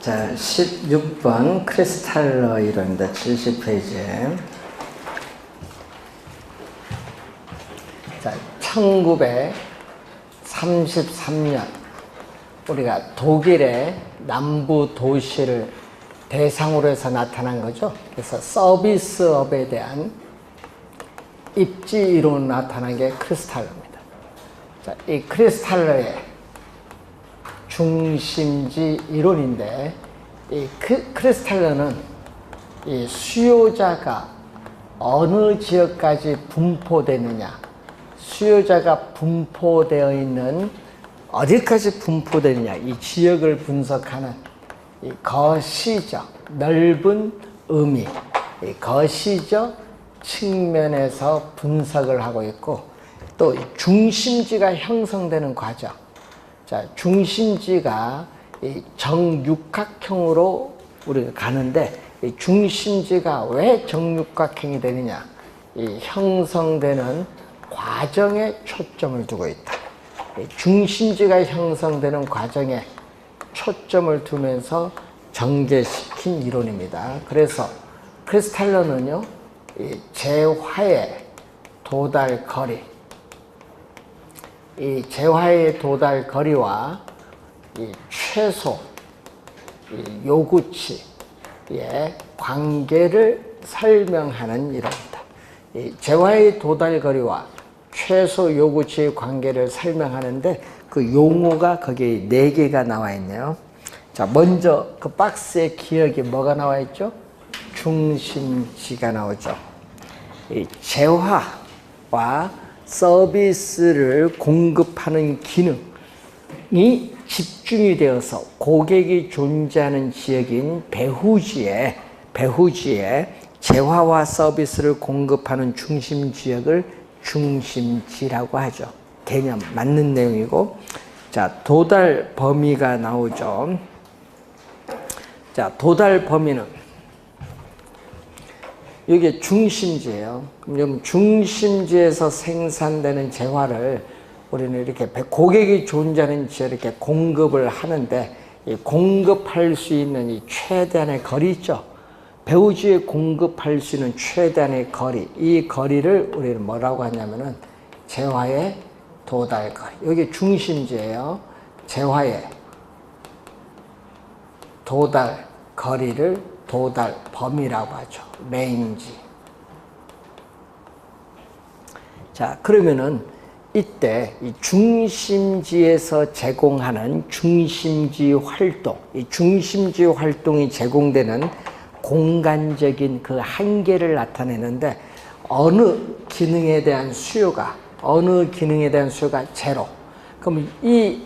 자, 16번 크리스탈러 이론입니다. 70페이지에. 자, 1933년 우리가 독일의 남부 도시를 대상으로 해서 나타난 거죠. 그래서 서비스업에 대한 입지 이론으로 나타난 게 크리스탈러입니다. 자, 이 크리스탈러의 중심지 이론인데, 이 크리스탈러는 이 수요자가 어느 지역까지 분포되느냐, 수요자가 분포되어 있는 어디까지 분포되느냐, 이 지역을 분석하는 이 거시적 넓은 의미, 이 거시적 측면에서 분석을 하고 있고, 또 중심지가 형성되는 과정. 자, 중심지가 이 정육각형으로 우리가 가는데, 이 중심지가 왜 정육각형이 되느냐, 이 형성되는 과정에 초점을 두고 있다. 이 중심지가 형성되는 과정에 초점을 두면서 전개시킨 이론입니다. 그래서 크리스탈러는요, 이 재화의 도달 거리, 이 재화의 도달 거리와 이 최소 이 요구치의 관계를 설명하는 이론입니다. 이 재화의 도달 거리와 최소 요구치의 관계를 설명하는데, 그 용어가 거기 4개가 나와 있네요. 자, 먼저 그 박스의 기억이 뭐가 나와 있죠? 중심지가 나오죠. 이 재화와 서비스를 공급하는 기능이 집중이 되어서 고객이 존재하는 지역인 배후지에 재화와 서비스를 공급하는 중심 지역을 중심지라고 하죠. 개념 맞는 내용이고, 자, 도달 범위가 나오죠. 자, 도달 범위는 이게 중심지예요. 그럼 중심지에서 생산되는 재화를 우리는 이렇게 고객이 존재하는 지역에 이렇게 공급을 하는데, 이 공급할 수 있는 이 최대한의 거리 있죠. 배후지에 공급할 수 있는 최대한의 거리, 이 거리를 우리는 뭐라고 하냐면은 재화의 도달 거리. 여기 중심지예요. 재화의 도달 거리를 도달 범위라고 하죠. 레인지. 자, 그러면은 이때 이 중심지에서 제공하는 중심지 활동, 이 중심지 활동이 제공되는 공간적인 그 한계를 나타내는데, 어느 기능에 대한 수요가 제로. 그럼 이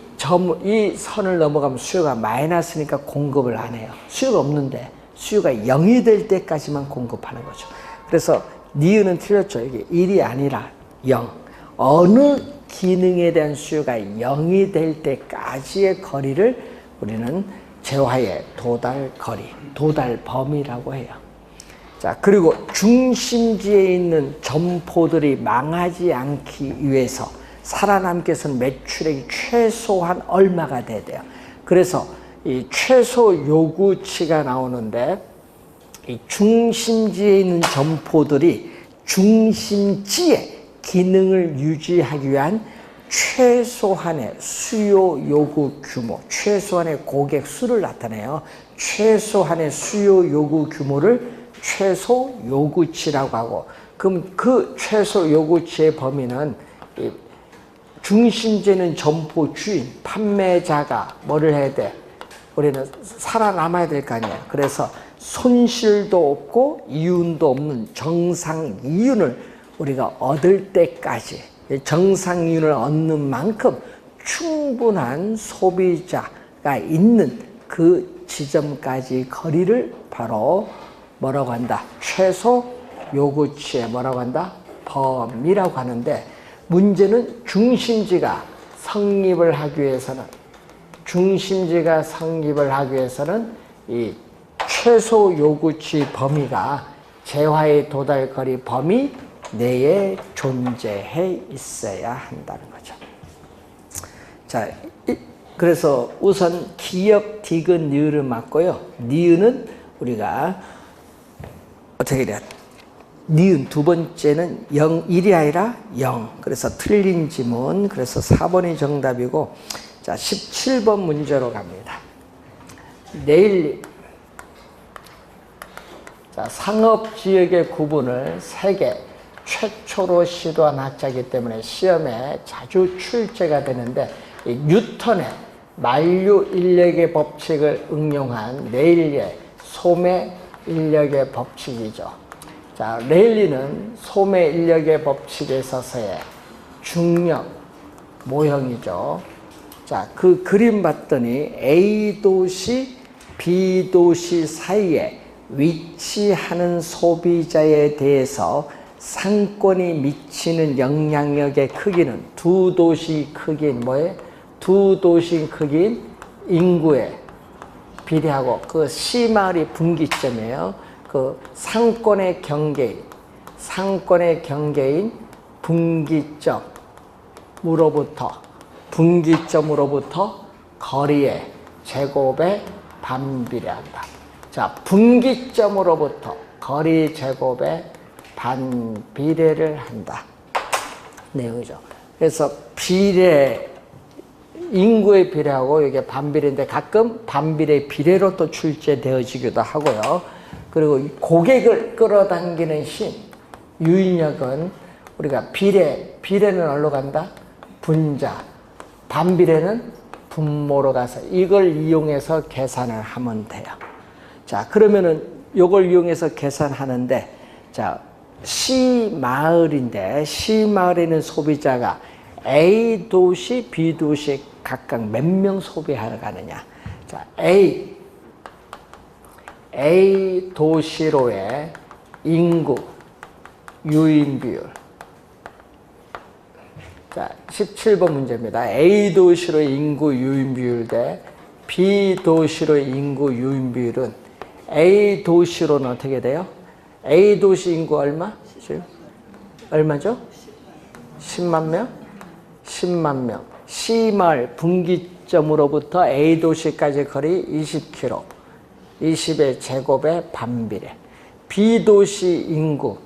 선을 넘어가면 수요가 마이너스니까 공급을 안 해요. 수요가 없는데 수요가 0이 될 때까지만 공급하는 거죠. 그래서 니은은 틀렸죠. 이게 1이 아니라 0. 어느 기능에 대한 수요가 0이 될 때까지의 거리를 우리는 재화의 도달 거리, 도달 범위라고 해요. 자, 그리고 중심지에 있는 점포들이 망하지 않기 위해서 살아남기 위해서는 매출액이 최소한 얼마가 돼야 돼요. 그래서 이 최소 요구치가 나오는데, 이 중심지에 있는 점포들이 중심지의 기능을 유지하기 위한 최소한의 수요 요구 규모, 최소한의 고객 수를 나타내요. 최소한의 수요 요구 규모를 최소 요구치라고 하고, 그럼 그 최소 요구치의 범위는 이 중심지는 점포 주인, 판매자가 뭐를 해야 돼? 우리는 살아남아야 될 거 아니에요. 그래서 손실도 없고 이윤도 없는 정상 이윤을 우리가 얻을 때까지, 정상 이윤을 얻는 만큼 충분한 소비자가 있는 그 지점까지 거리를 바로 뭐라고 한다? 최소 요구치의 뭐라고 한다? 범위라고 하는데, 문제는 중심지가 성립을 하기 위해서는 이 최소 요구치 범위가 재화의 도달 거리 범위 내에 존재해 있어야 한다는 거죠. 자, 그래서 우선 기역, 디귿, 니을을 맞고요. 니은은 우리가 어떻게 돼야 돼? 니은 두 번째는 0, 1이 아니라 0. 그래서 틀린 지문. 그래서 4번이 정답이고, 자, 17번 문제로 갑니다. 내일, 자, 상업지역의 구분을 세계 최초로 시도한 학자이기 때문에 시험에 자주 출제가 되는데, 이 뉴턴의 만류 인력의 법칙을 응용한 레일리의 소매 인력의 법칙이죠. 자, 레일리는 소매 인력의 법칙에 있어서의 중력 모형이죠. 자, 그 그림 봤더니 A 도시, B 도시 사이에 위치하는 소비자에 대해서 상권이 미치는 영향력의 크기는 두 도시 크기인 뭐예요? 두 도시 크기인 인구에 비례하고 그 시마을이 분기점이에요. 그 상권의 경계인 분기점으로부터 거리의 제곱에 반비례한다. 자, 분기점으로부터 거리 제곱에 반비례를 한다. 내용이죠. 그래서 비례, 인구의 비례하고 이게 반비례인데 가끔 반비례 비례로 또 출제되어지기도 하고요. 그리고 고객을 끌어당기는 힘, 유인력은 우리가 비례는 어디로 간다? 분자. 반비례는 분모로 가서 이걸 이용해서 계산을 하면 돼요. 자, 그러면은 이걸 이용해서 계산하는데, 자, 시마을인데, 시마을에 있는 소비자가 A 도시, B 도시 각각 몇 명 소비하러 가느냐. 자, A 도시로의 인구, 유인 비율. 자, 17번 문제입니다. A 도시로의 인구, 유인 비율 대 B 도시로의 인구, 유인 비율은 A 도시로는 어떻게 돼요? A 도시 인구 얼마? 얼마죠? 10만 명? 10만 명. C마을 분기점으로부터 A 도시까지 거리 20km. 20의 제곱에 반비례. B 도시 인구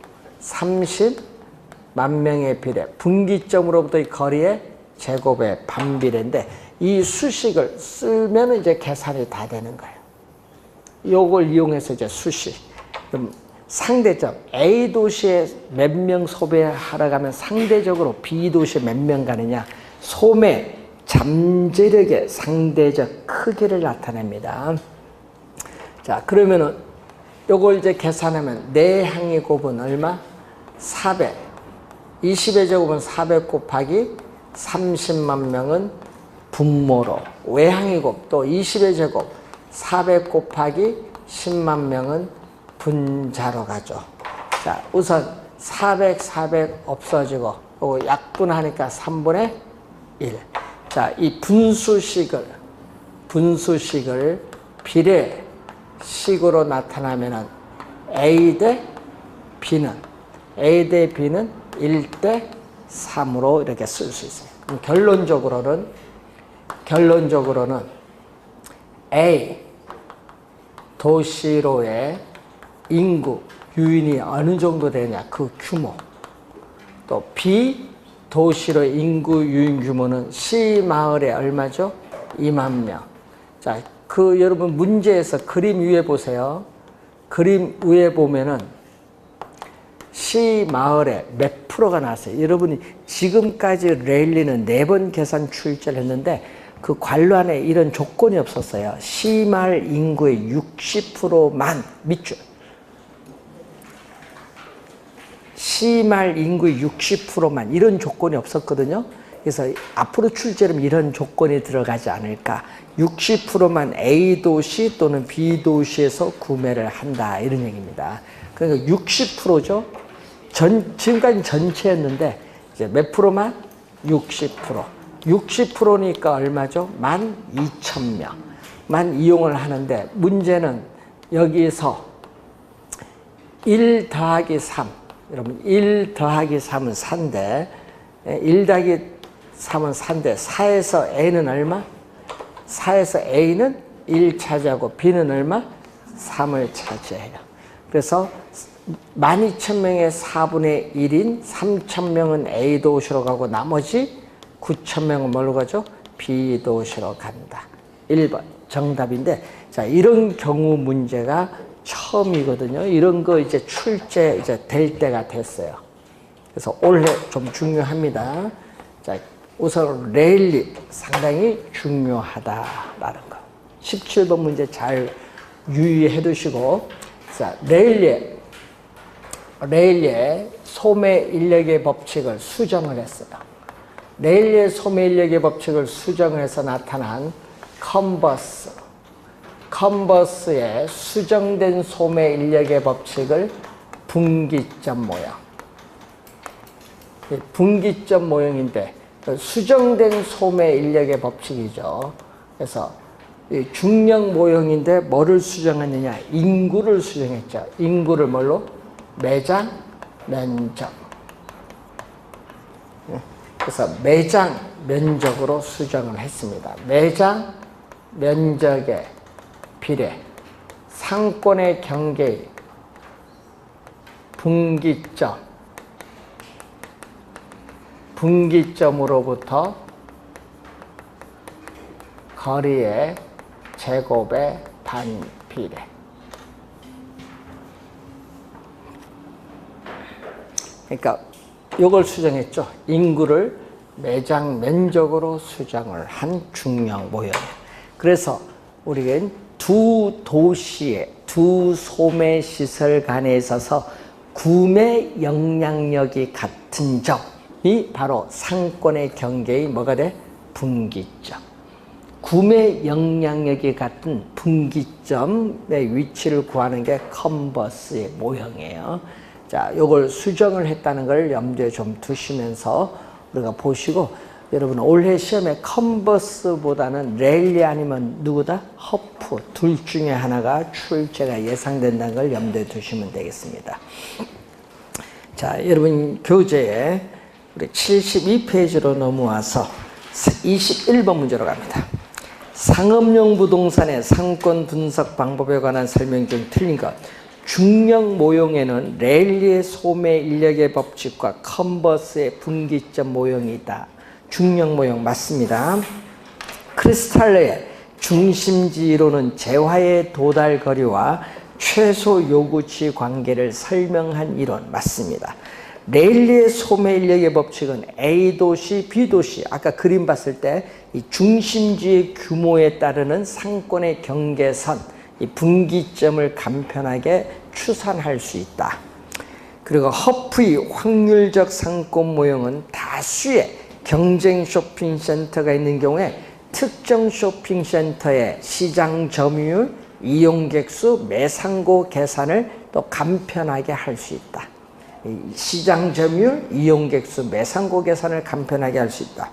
30만 명의 비례. 분기점으로부터 이 거리의 제곱에 반비례인데 이 수식을 쓰면 이제 계산이 다 되는 거예요. 요걸 이용해서 이제 수식. 그럼 상대점 A 도시에 몇 명 소비하러 가면 상대적으로 B 도시에 몇 명 가느냐. 소매 잠재력의 상대적 크기를 나타냅니다. 자, 그러면은 요걸 이제 계산하면 내항의 곱은 얼마? 400. 20의 제곱은 400 곱하기 30만 명은 분모로. 외항의 곱 또 20의 제곱 400 곱하기 10만 명은 분자로 가죠. 자, 우선 400 없어지고 요거 약분하니까 3분의 1. 자, 이 분수식을 비례식으로 나타나면은 A 대 B는 1 대 3으로 이렇게 쓸 수 있어요. 그럼 결론적으로는 A 도시로의 인구, 유인이 어느 정도 되냐, 그 규모. 또 B 도시로의 인구, 유인 규모는 C 마을에 얼마죠? 2만 명. 자, 그 여러분 문제에서 그림 위에 보세요. 그림 위에 보면은 C 마을에 몇 프로가 나왔어요. 여러분이 지금까지 레일리는 4번 계산 출제를 했는데 그 관련에 이런 조건이 없었어요. C 마을 인구의 60%만 밑줄. C말 인구의 60%만 이런 조건이 없었거든요. 그래서 앞으로 출제는 이런 조건이 들어가지 않을까. 60%만 A 도시 또는 B 도시에서 구매를 한다 이런 얘기입니다. 그러니까 60%죠. 지금까지 전체였는데 이제 몇 프로만? 60%. 60%니까 얼마죠? 12,000명만 이용을 하는데 문제는 여기서 1 더하기 3. 여러분 1 더하기 3은 4인데 1 더하기 3은 4인데 4에서 N은 얼마? 4에서 A는 1 차지하고 B는 얼마? 3을 차지해요. 그래서 12,000명의 4분의 1인 3,000명은 A 도시로 가고 나머지 9,000명은 뭘로 가죠? B 도시로 간다. 1번 정답인데, 자, 이런 경우 문제가 처음이거든요. 이런 거 이제 출제 이제 될 때가 됐어요. 그래서 올해 좀 중요합니다. 자, 우선 랠리 상당히 중요하다라는 거. 17번 문제 잘 유의해 두시고, 자, 랠리의 소매 인력의 법칙을 수정을 했어요. 랠리의 소매 인력의 법칙을 수정을 해서 나타난 컨버스의 수정된 소매 인력의 법칙을 분기점 모형. 분기점 모형인데 수정된 소매 인력의 법칙이죠. 그래서 중력 모형인데 뭐를 수정했느냐? 인구를 수정했죠. 인구를 뭘로? 매장, 면적. 그래서 매장, 면적으로 수정을 했습니다. 매장, 면적의 비례, 상권의 경계의 분기점으로부터 거리의 제곱의 반비례. 그러니까 이걸 수정했죠. 인구를 매장 면적으로 수정을 한 중력 모형이에요. 그래서 우리는 두 도시의 두 소매 시설 간에 있어서 구매 영향력이 같은 점이 바로 상권의 경계의 뭐가 돼? 분기점. 구매 영향력이 같은 분기점의 위치를 구하는 게 컨버스의 모형이에요. 자, 요걸 수정을 했다는 걸 염두에 좀 두시면서 우리가 보시고, 여러분 올해 시험에 컨버스보다는 랠리 아니면 누구다? 허프 둘 중에 하나가 출제가 예상된다는 걸 염두에 두시면 되겠습니다. 자, 여러분 교재에 우리 72페이지로 넘어와서 21번 문제로 갑니다. 상업용 부동산의 상권 분석 방법에 관한 설명 중 틀린 것. 중력 모형에는 랠리의 소매 인력의 법칙과 컨버스의 분기점 모형이 있다. 중력 모형 맞습니다. 크리스탈러의 중심지 이론은 재화의 도달 거리와 최소 요구치 관계를 설명한 이론 맞습니다. 랠리의 소매 인력의 법칙은 A 도시, B 도시, 아까 그림 봤을 때 이 중심지의 규모에 따르는 상권의 경계선, 이 분기점을 간편하게 추산할 수 있다. 그리고 허프의 확률적 상권 모형은 다수의 경쟁 쇼핑센터가 있는 경우에 특정 쇼핑센터의 시장 점유율, 이용객수, 매상고 계산을 또 간편하게 할 수 있다. 시장 점유율, 이용객수, 매상고 계산을 간편하게 할 수 있다.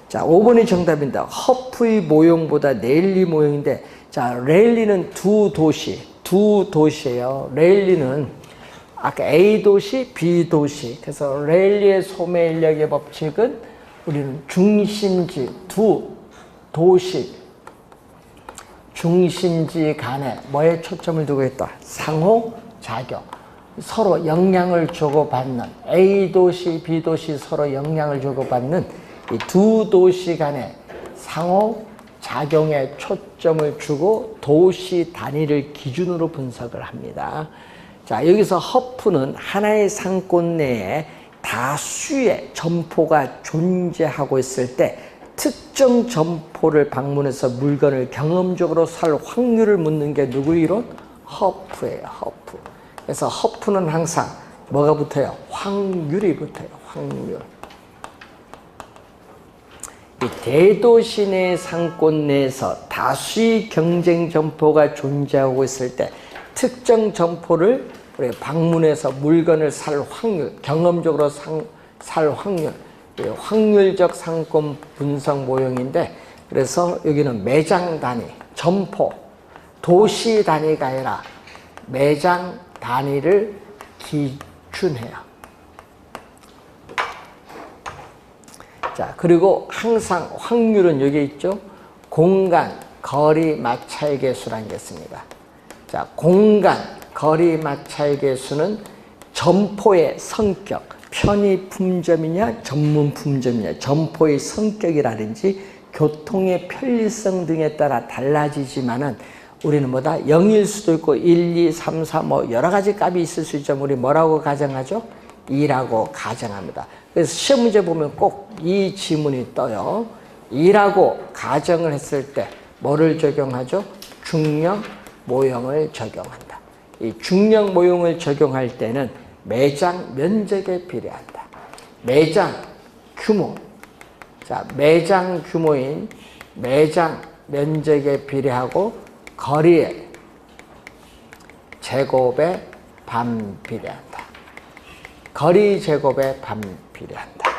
자, 5번이 정답입니다. 허프의 모형보다 랠리 모형인데, 자, 랠리는 두 도시예요. 랠리는 아까 A 도시, B 도시. 그래서 랠리의 소매 인력의 법칙은 우리는 중심지, 두 도시, 중심지 간에 뭐에 초점을 두고 있다? 상호작용. 서로 영향을 주고받는, A 도시, B 도시 서로 영향을 주고받는 이 두 도시 간에 상호작용에 초점을 주고 도시 단위를 기준으로 분석을 합니다. 자, 여기서 허프는 하나의 상권 내에 다수의 점포가 존재하고 있을 때 특정 점포를 방문해서 물건을 경험적으로 살 확률을 묻는 게 누구 이론? 허프예요. 허프. 그래서 허프는 항상 뭐가 붙어요? 확률이 붙어요. 확률. 이 대도시 내 상권 내에서 다수의 경쟁 점포가 존재하고 있을 때 특정 점포를 우리 방문해서 물건을 살 확률, 경험적으로 살 확률, 확률적 상권 분석 모형인데, 그래서 여기는 매장 단위, 점포, 도시 단위가 아니라 매장 단위를 기준해요. 자, 그리고 항상 확률은 여기 있죠. 공간, 거리, 마차의 개수라는 게 있습니다. 자, 공간, 거리, 마차의 개수는 점포의 성격, 편의 품점이냐, 전문 품점이냐, 점포의 성격이라든지 교통의 편리성 등에 따라 달라지지만은 우리는 뭐다? 0일 수도 있고 1, 2, 3, 4 뭐 여러 가지 값이 있을 수 있지만 우리 뭐라고 가정하죠? 2라고 가정합니다. 그래서 시험 문제 보면 꼭 이 지문이 떠요. 2라고 가정을 했을 때 뭐를 적용하죠? 중력 모형을 적용한다. 이 중력 모형을 적용할 때는 매장 면적에 비례한다. 매장 규모. 자, 매장 규모인 매장 면적에 비례하고 거리의 제곱에 반비례한다. 거리 제곱에 반비례한다.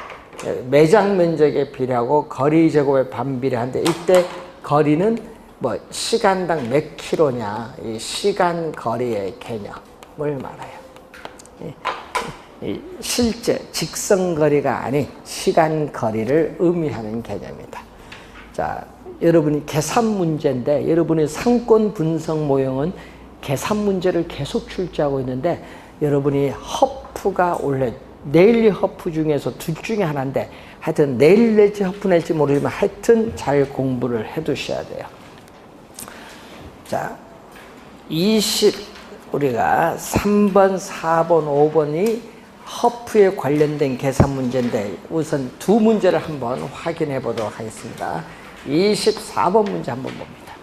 매장 면적에 비례하고 거리 제곱에 반비례한데 이때 거리는 뭐 시간당 몇 킬로냐, 이 시간 거리의 개념을 말해요. 실제 직선 거리가 아닌 시간 거리를 의미하는 개념이다. 자, 여러분이 계산 문제인데 여러분의 상권 분석 모형은 계산 문제를 계속 출제하고 있는데 여러분이 허프가 원래 네일리 허프 중에서 둘 중에 하나인데 하여튼 네일 낼지 허프 낼지 모르지만 하여튼 잘 공부를 해 두셔야 돼요. 자, 우리가 3번, 4번, 5번이 허프에 관련된 계산 문제인데 우선 두 문제를 한번 확인해 보도록 하겠습니다. 24번 문제 한번 봅니다.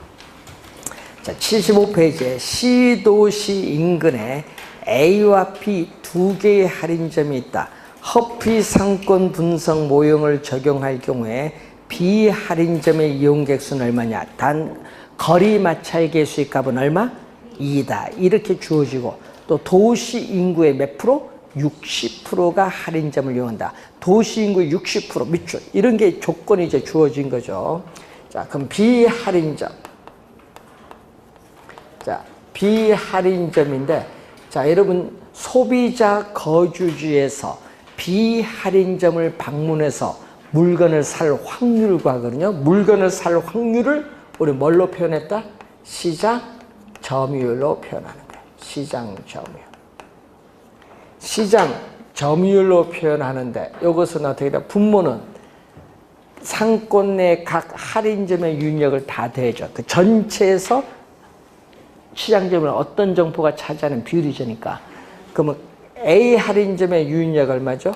자, 75페이지에 C도시 인근에 A와 B 두 개의 할인점이 있다. 허프 상권 분석 모형을 적용할 경우에 B 할인점의 이용객 수는 얼마냐? 단 거리 마찰 개수의 값은 얼마? 2다. 이렇게 주어지고 또 도시 인구의 몇 프로? 60%가 할인점을 이용한다. 도시 인구의 60% 밑줄. 이런 게 조건이 이제 주어진 거죠. 자, 그럼 비할인점. 자, 비할인점인데, 자, 여러분, 소비자 거주지에서 비할인점을 방문해서 물건을 살 확률 구하거든요. 물건을 살 확률을 우리 뭘로 표현했다? 시장 점유율로 표현하는 거예요. 시장 점유율. 시장 점유율로 표현하는데 이것은 어떻게 돼? 분모는 상권 내 각 할인점의 윤역을 다 대죠. 그 전체에서 시장점을 어떤 점포가 차지하는 비율이니까. 그러면 A 할인점의 윤역 얼마죠?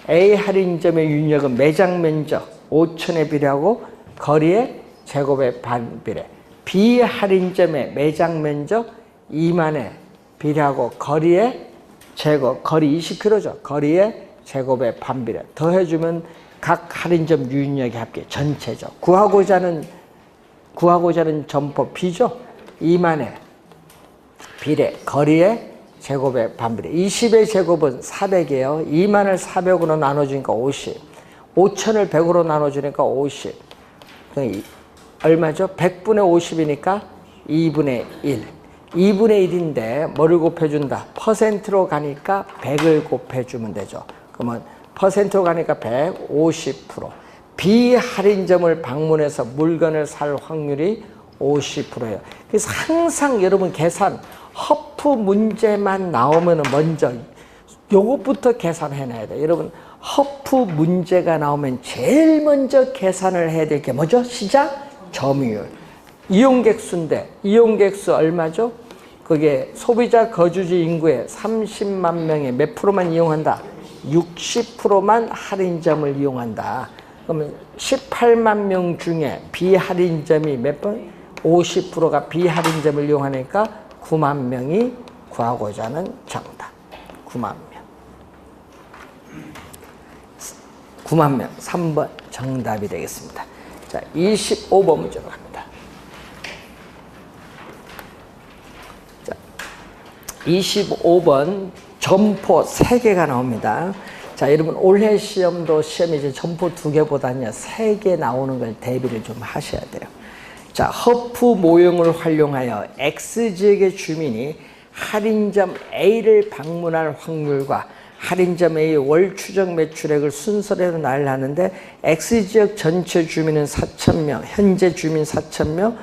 A 할인점의 윤역은 매장 면적 5천에 비례하고 거리의 제곱의 반비례. B 할인점의 매장 면적 2만에 비례하고 거리의 제곱, 거리 20km죠. 거리의 제곱의 반비례. 더해주면 각 할인점 유인력의 합계 전체죠. 구하고자 하는 점포 B죠. 2만의 비례, 거리의 제곱의 반비례. 20의 제곱은 400이에요. 2만을 400으로 나눠주니까 50. 5천을 100으로 나눠주니까 50. 얼마죠? 100분의 50이니까 2분의 1. 2분의 1인데 뭐를 곱해준다? 퍼센트로 가니까 100을 곱해주면 되죠. 그러면 퍼센트로 가니까 100, 50%. 비할인점을 방문해서 물건을 살 확률이 50%예요. 그래서 항상 여러분 계산, 허프 문제만 나오면 먼저 요것부터 계산해놔야 돼요. 여러분 허프 문제가 나오면 제일 먼저 계산을 해야 될 게 뭐죠? 시장 점유율. 이용객 수인데 이용객 수 얼마죠? 그게 소비자 거주지 인구의 30만 명의 몇 프로만 이용한다? 60%만 할인점을 이용한다. 그러면 18만 명 중에 비할인점이 몇 번? 50%가 비할인점을 이용하니까 9만 명이 구하고자 하는 정답. 9만 명. 9만 명. 3번 정답이 되겠습니다. 자, 25번 문제로 갑니다. 자, 25번 점포 3개가 나옵니다. 자, 여러분 올해 시험도 시험이 이제 점포 2개보다는요 3개 나오는 걸 대비를 좀 하셔야 돼요. 자, 허프 모형을 활용하여 X지역의 주민이 할인점 A를 방문할 확률과 할인점 A 월 추적 매출액을 순서대로 나열하는데 X지역 전체 주민은 4,000명, 현재 주민 4,000명,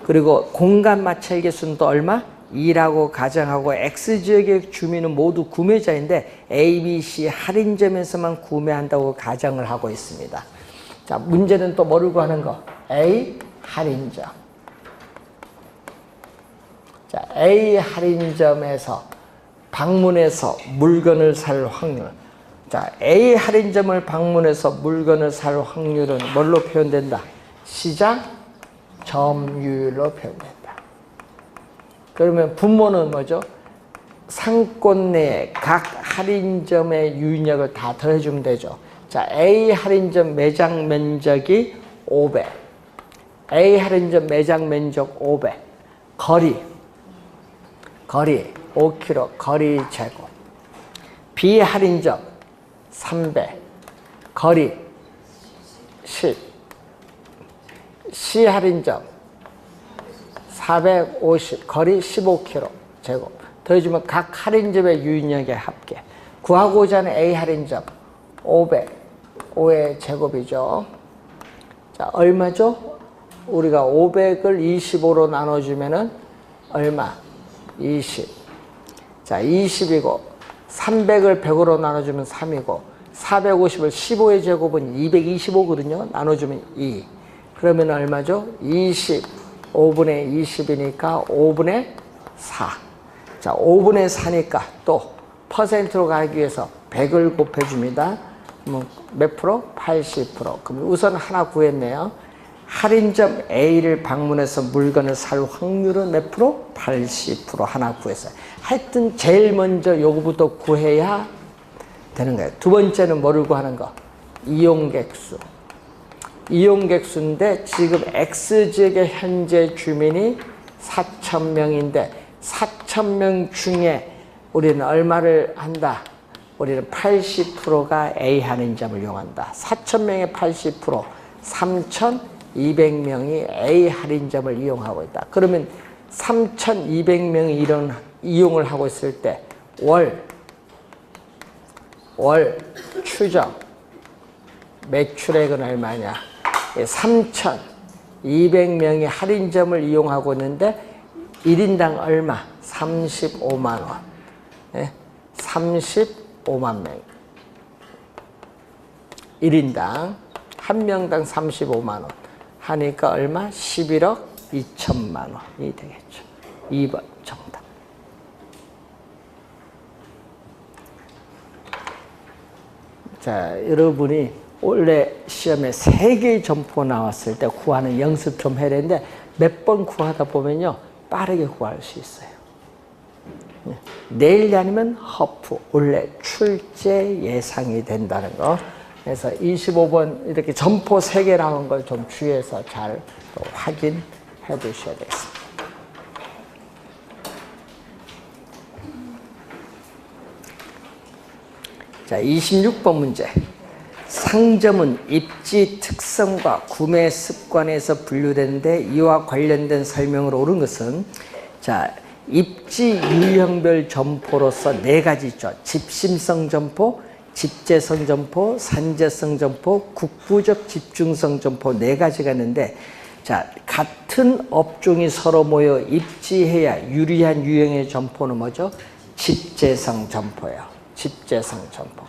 그리고 공간 마찰 개수는 또 얼마? 2라고 가정하고 X지역의 주민은 모두 구매자인데 A, B, C 할인점에서만 구매한다고 가정을 하고 있습니다. 자, 문제는 또 뭐를 구하는 거? A 할인점. 자, A 할인점에서 방문해서 물건을 살 확률. 자, A 할인점을 방문해서 물건을 살 확률은 뭘로 표현된다? 시장 점유율로 표현된다. 그러면 분모는 뭐죠? 상권 내에 각 할인점의 유인력을 다 더해주면 되죠. 자, A 할인점 매장 면적이 500. A 할인점 매장 면적 500. 거리 5km, 거리 제곱. B 할인점 300. 거리 10. C 할인점 450, 거리 15km 제곱. 더해주면 각 할인점의 유인력의 합계. 구하고자 하는 A 할인점 500, 5의 제곱이죠. 자, 얼마죠? 우리가 500을 25로 나눠주면은 얼마? 20. 자, 20이고 300을 100으로 나눠주면 3이고 450을 15의 제곱은 225거든요. 나눠주면 2. 그러면 얼마죠? 20. 5분의 20이니까 5분의 4. 자, 5분의 4니까 또 퍼센트로 가기 위해서 100을 곱해줍니다. 몇 프로? 80%. 그럼 우선 하나 구했네요. 할인점 A를 방문해서 물건을 살 확률은 몇 프로? 80% 하나 구했어요. 하여튼 제일 먼저 요거부터 구해야 되는 거예요. 두 번째는 뭐를 구하는 거? 이용객수. 이용객수인데 지금 X지역의 현재 주민이 4,000명인데 4,000명 중에 우리는 얼마를 한다? 우리는 80%가 A 할인점을 이용한다. 4,000명의 80%, 3,200명이 A 할인점을 이용하고 있다. 그러면 3,200명이 이런 이용을 하고 있을 때 월 추정 매출액은 얼마냐? 3,200명이 할인점을 이용하고 있는데 1인당 얼마? 35만 원. 네? 35만 명. 1인당 한 명당 35만 원 하니까 얼마? 11억 2천만 원이 되겠죠. 2번 정답. 자, 여러분이 원래 시험에 3개의 점포 나왔을 때 구하는 연습 좀 해야 되는데 몇 번 구하다 보면요 빠르게 구할 수 있어요. 내일 아니면 허프, 원래 출제 예상이 된다는 거. 그래서 25번 이렇게 점포 3개 나온 걸 좀 주의해서 잘 확인해 두셔야 되겠습니다. 자, 26번 문제. 상점은 입지 특성과 구매 습관에서 분류되는데 이와 관련된 설명으로 옳은 것은, 자, 입지 유형별 점포로서 4가지 있죠. 집심성 점포, 집재성 점포, 산재성 점포, 국부적 집중성 점포 4가지가 있는데, 자, 같은 업종이 서로 모여 입지해야 유리한 유형의 점포는 뭐죠? 집재성 점포예요. 집재성 점포.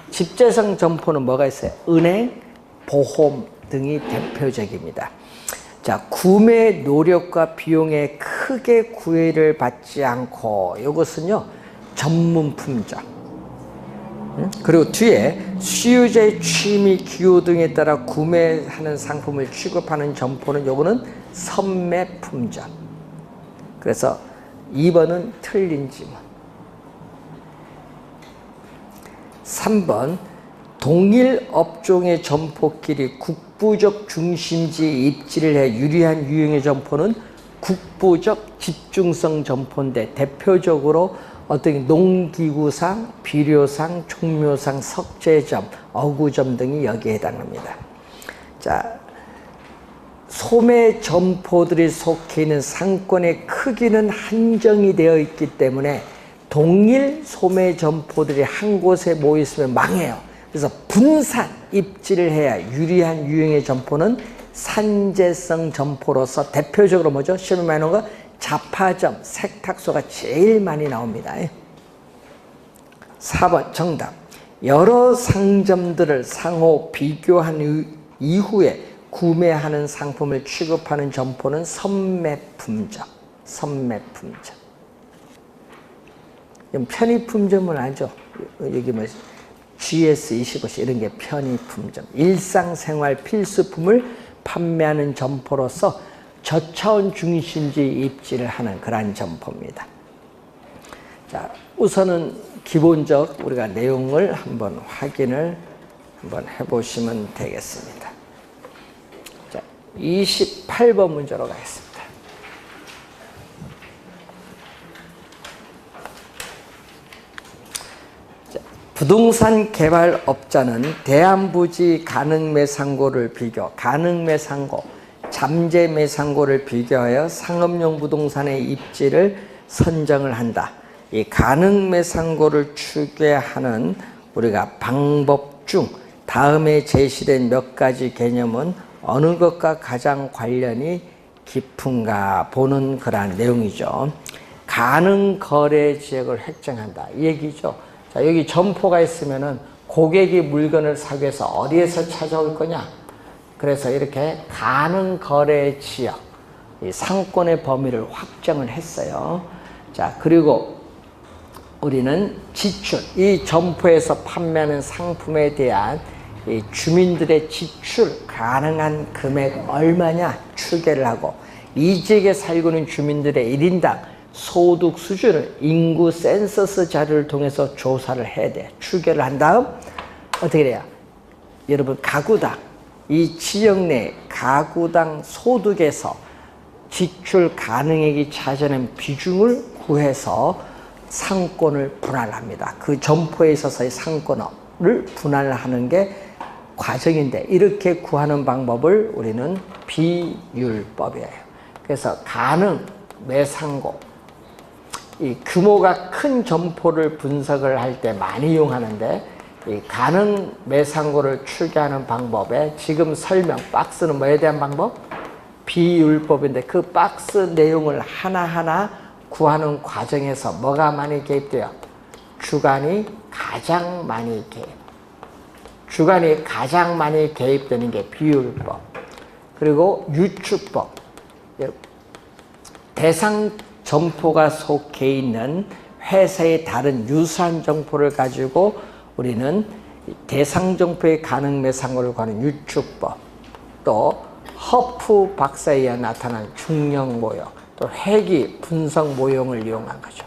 집재성 점포는 뭐가 있어요? 은행, 보험 등이 대표적입니다. 자, 구매 노력과 비용에 크게 구애를 받지 않고, 이것은요 전문 품종. 그리고 뒤에 수요자의 취미, 기호 등에 따라 구매하는 상품을 취급하는 점포는 요거는 선매 품종. 그래서 2번은 틀린 지문. 3번, 동일 업종의 점포끼리 국부적 중심지에 입지를 해 유리한 유형의 점포는 국부적 집중성 점포인데, 대표적으로 어떤 농기구상, 비료상, 종묘상, 석재점, 어구점 등이 여기에 해당합니다. 자, 소매 점포들이 속해 있는 상권의 크기는 한정이 되어 있기 때문에 동일 소매 점포들이 한 곳에 모여 있으면 망해요. 그래서 분산 입지를 해야 유리한 유형의 점포는 산재성 점포로서 대표적으로 뭐죠? 시험에 많이 나오는 거 자파점, 색탁소가 제일 많이 나옵니다. 4번 정답. 여러 상점들을 상호 비교한 이후에 구매하는 상품을 취급하는 점포는 선매품점. 선매품점. 편의품점은 알죠? 여기 뭐 GS25시 이런 게 편의품점. 일상생활 필수품을 판매하는 점포로서 저차원 중심지의 입지를 하는 그러한 점포입니다. 자, 우선은 기본적 우리가 내용을 한번 확인을 한번 해보시면 되겠습니다. 자, 28번 문제로 가겠습니다. 자, 부동산 개발업자는 대안부지 가능매상고를 가능매상고, 잠재매상고를 비교하여 상업용 부동산의 입지를 선정을 한다. 이 가능매상고를 추계하는 우리가 방법 중 다음에 제시된 몇 가지 개념은 어느 것과 가장 관련이 깊은가 보는 그러한 내용이죠. 가능거래지역을 획정한다. 이 얘기죠. 자, 여기 점포가 있으면은 고객이 물건을 사기 위해서 어디에서 찾아올 거냐? 그래서 이렇게 가능거래지역, 이 상권의 범위를 확정을 했어요. 자, 그리고 우리는 지출, 이 점포에서 판매하는 상품에 대한 이 주민들의 지출 가능한 금액 얼마냐 추계를 하고, 이 지역에 살고 있는 주민들의 1인당 소득 수준을 인구 센서스 자료를 통해서 조사를 해야 돼. 추계를 한 다음 어떻게 돼요? 여러분, 가구당, 이 지역 내 가구당 소득에서 지출 가능액이 차지하는 비중을 구해서 상권을 분할합니다. 그 점포에 있어서의 상권을 분할하는 게 과정인데, 이렇게 구하는 방법을 우리는 비율법이에요. 그래서 가능 매상고, 이 규모가 큰 점포를 분석을 할 때 많이 이용하는데, 이 가능 매상고를 추계하는 방법에 지금 설명 박스는 뭐에 대한 방법? 비율법인데, 그 박스 내용을 하나하나 구하는 과정에서 뭐가 많이 개입돼요? 주관이 가장 많이 개입. 주관이 가장 많이 개입되는 게 비율법. 그리고 유추법. 대상 점포가 속해 있는 회사의 다른 유사한 점포를 가지고 우리는 대상 점포의 가능 매상고를 구하는 유추법. 또 허프 박사에 의해 나타난 중력 모형. 또 회귀 분석 모형을 이용한 거죠.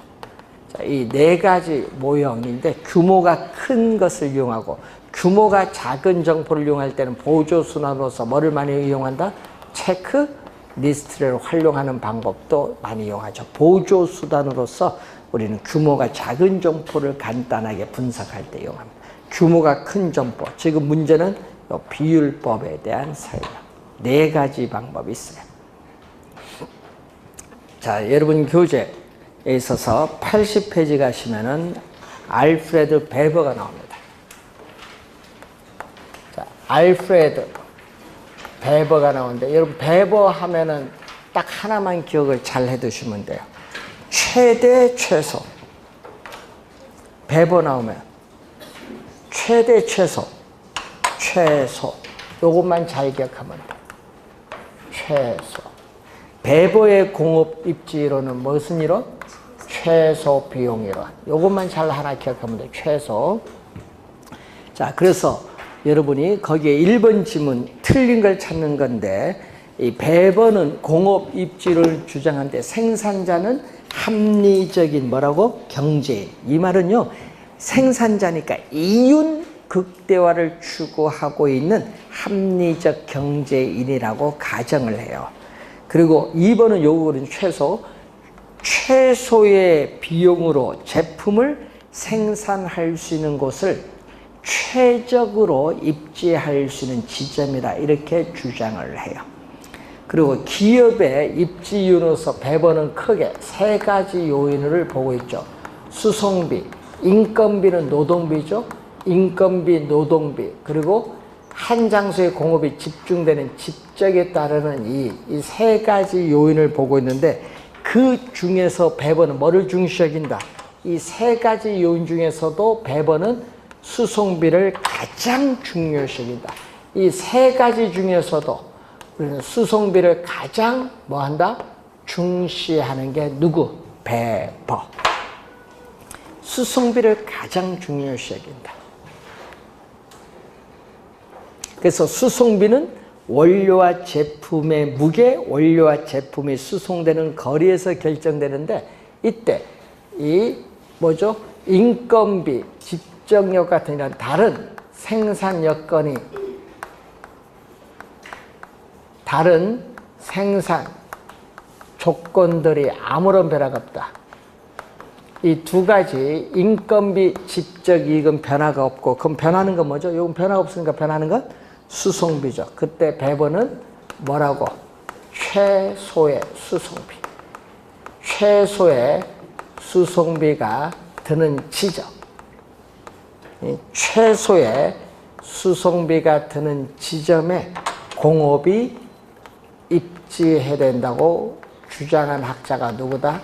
자, 이 네 가지 모형인데, 규모가 큰 것을 이용하고 규모가 작은 점포를 이용할 때는 보조 수단으로서 뭐를 많이 이용한다? 체크 리스트를 활용하는 방법도 많이 이용하죠. 보조 수단으로서 우리는 규모가 작은 점포를 간단하게 분석할 때 이용합니다. 규모가 큰 점포, 지금 문제는 비율법에 대한 설명. 네 가지 방법이 있어요. 자, 여러분 교재에 있어서 80페이지 가시면은 알프레드 베버가 나옵니다. 자, 알프레드 베버가 나오는데, 여러분 베버 하면은 딱 하나만 기억을 잘 해두시면 돼요. 최대 최소. 베버 나오면 최대 최소. 최소. 요것만 잘 기억하면 돼요. 최소. 베버의 공업 입지로는 무슨 이론? 최소 비용 이론. 요것만 잘 하나 기억하면 돼요. 최소. 자, 그래서 여러분이 거기에 1번 지문 틀린 걸 찾는 건데, 이 베버는 공업 입지를 주장하는데 생산자는 합리적인 뭐라고? 경제인. 이 말은요, 생산자니까 이윤 극대화를 추구하고 있는 합리적 경제인이라고 가정을 해요. 그리고 2번은 요거는 최소의 비용으로 제품을 생산할 수 있는 곳을 최적으로 입지할 수 있는 지점이다, 이렇게 주장을 해요. 그리고 기업의 입지 이윤으로서 베버는 크게 세 가지 요인을 보고 있죠. 수송비, 인건비는 노동비죠. 인건비, 노동비, 그리고 한 장소에 공업이 집중되는 집적에 따르는 이 세 가지 요인을 보고 있는데, 그 중에서 배번은 뭐를 중시여긴다? 이 세 가지 요인 중에서도 배번은 수송비를 가장 중요시여긴다. 이 세 가지 중에서도 우리는 수송비를 가장 뭐한다? 중시하는 게 누구? 배번. 수송비를 가장 중요시 여긴다. 그래서 수송비는 원료와 제품의 무게, 원료와 제품이 수송되는 거리에서 결정되는데, 이때 이 뭐죠? 인건비, 집적력 같은 이런 다른 생산 여건이, 다른 생산 조건들이 아무런 변화가 없다. 이 두 가지 인건비, 집적 이익은 변화가 없고, 그럼 변하는 건 뭐죠? 이건 변화가 없으니까 변하는 건 수송비죠. 그때 배번은 뭐라고? 최소의 수송비. 최소의 수송비가 드는 지점. 최소의 수송비가 드는 지점에 공업이 입지해야 된다고 주장한 학자가 누구다?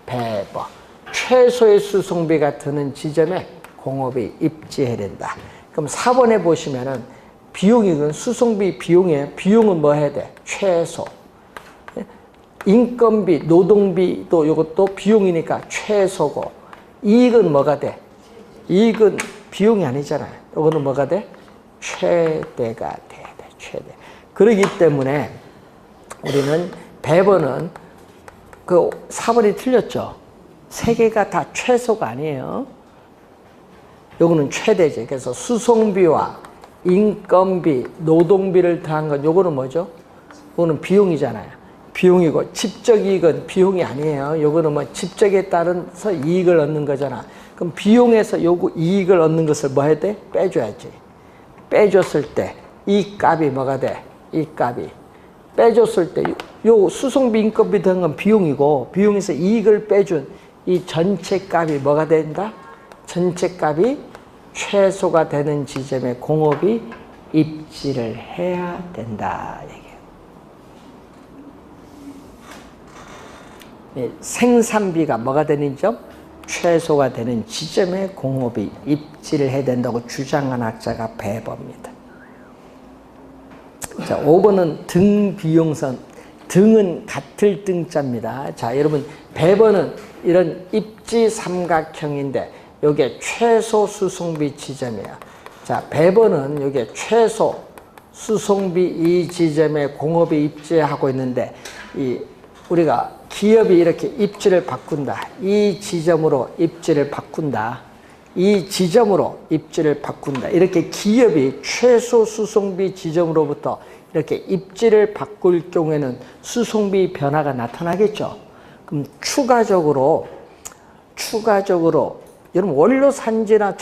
배번. 최소의 수송비가 드는 지점에 공업이 입지해야 된다. 그럼 4번에 보시면은 비용이건 수송비 비용이에요. 비용은 뭐 해야 돼? 최소. 인건비, 노동비도 이것도 비용이니까 최소고, 이익은 뭐가 돼? 이익은 비용이 아니잖아요. 이거는 뭐가 돼? 최대가 돼야 돼. 최대. 그렇기 때문에 우리는 배번은 그 4번이 틀렸죠. 세 개가 다 최소가 아니에요. 요거는 최대지. 그래서 수송비와 인건비, 노동비를 더한 건 요거는 뭐죠? 요거는 비용이잖아요. 비용이고, 집적 이익은 비용이 아니에요. 요거는 뭐 집적에 따라서 이익을 얻는 거잖아. 그럼 비용에서 요거 이익을 얻는 것을 뭐 해야 돼? 빼줘야지. 빼줬을 때 이 값이 뭐가 돼? 이 값이. 빼줬을 때 요 수송비, 인건비 든 건 비용이고, 비용에서 이익을 빼준 이 전체 값이 뭐가 된다? 전체 값이 최소가 되는 지점에 공업이 입지를 해야 된다. 얘기예요. 생산비가 뭐가 되는 점? 최소가 되는 지점에 공업이 입지를 해야 된다고 주장한 학자가 배번입니다. 자, 5번은 등 비용선. 등은 같을 등자입니다. 자, 여러분, 배번은 이런 입지 삼각형인데 요게 최소 수송비 지점이에요. 자, 배번은 요게 최소 수송비 이 지점에 공업이 입지하고 있는데, 우리가 기업이 이렇게 입지를 바꾼다. 이 지점으로 입지를 바꾼다. 이 지점으로 입지를 바꾼다. 이렇게 기업이 최소 수송비 지점으로부터 이렇게 입지를 바꿀 경우에는 수송비 변화가 나타나겠죠. 그럼 추가적으로 여러분 원료 산지나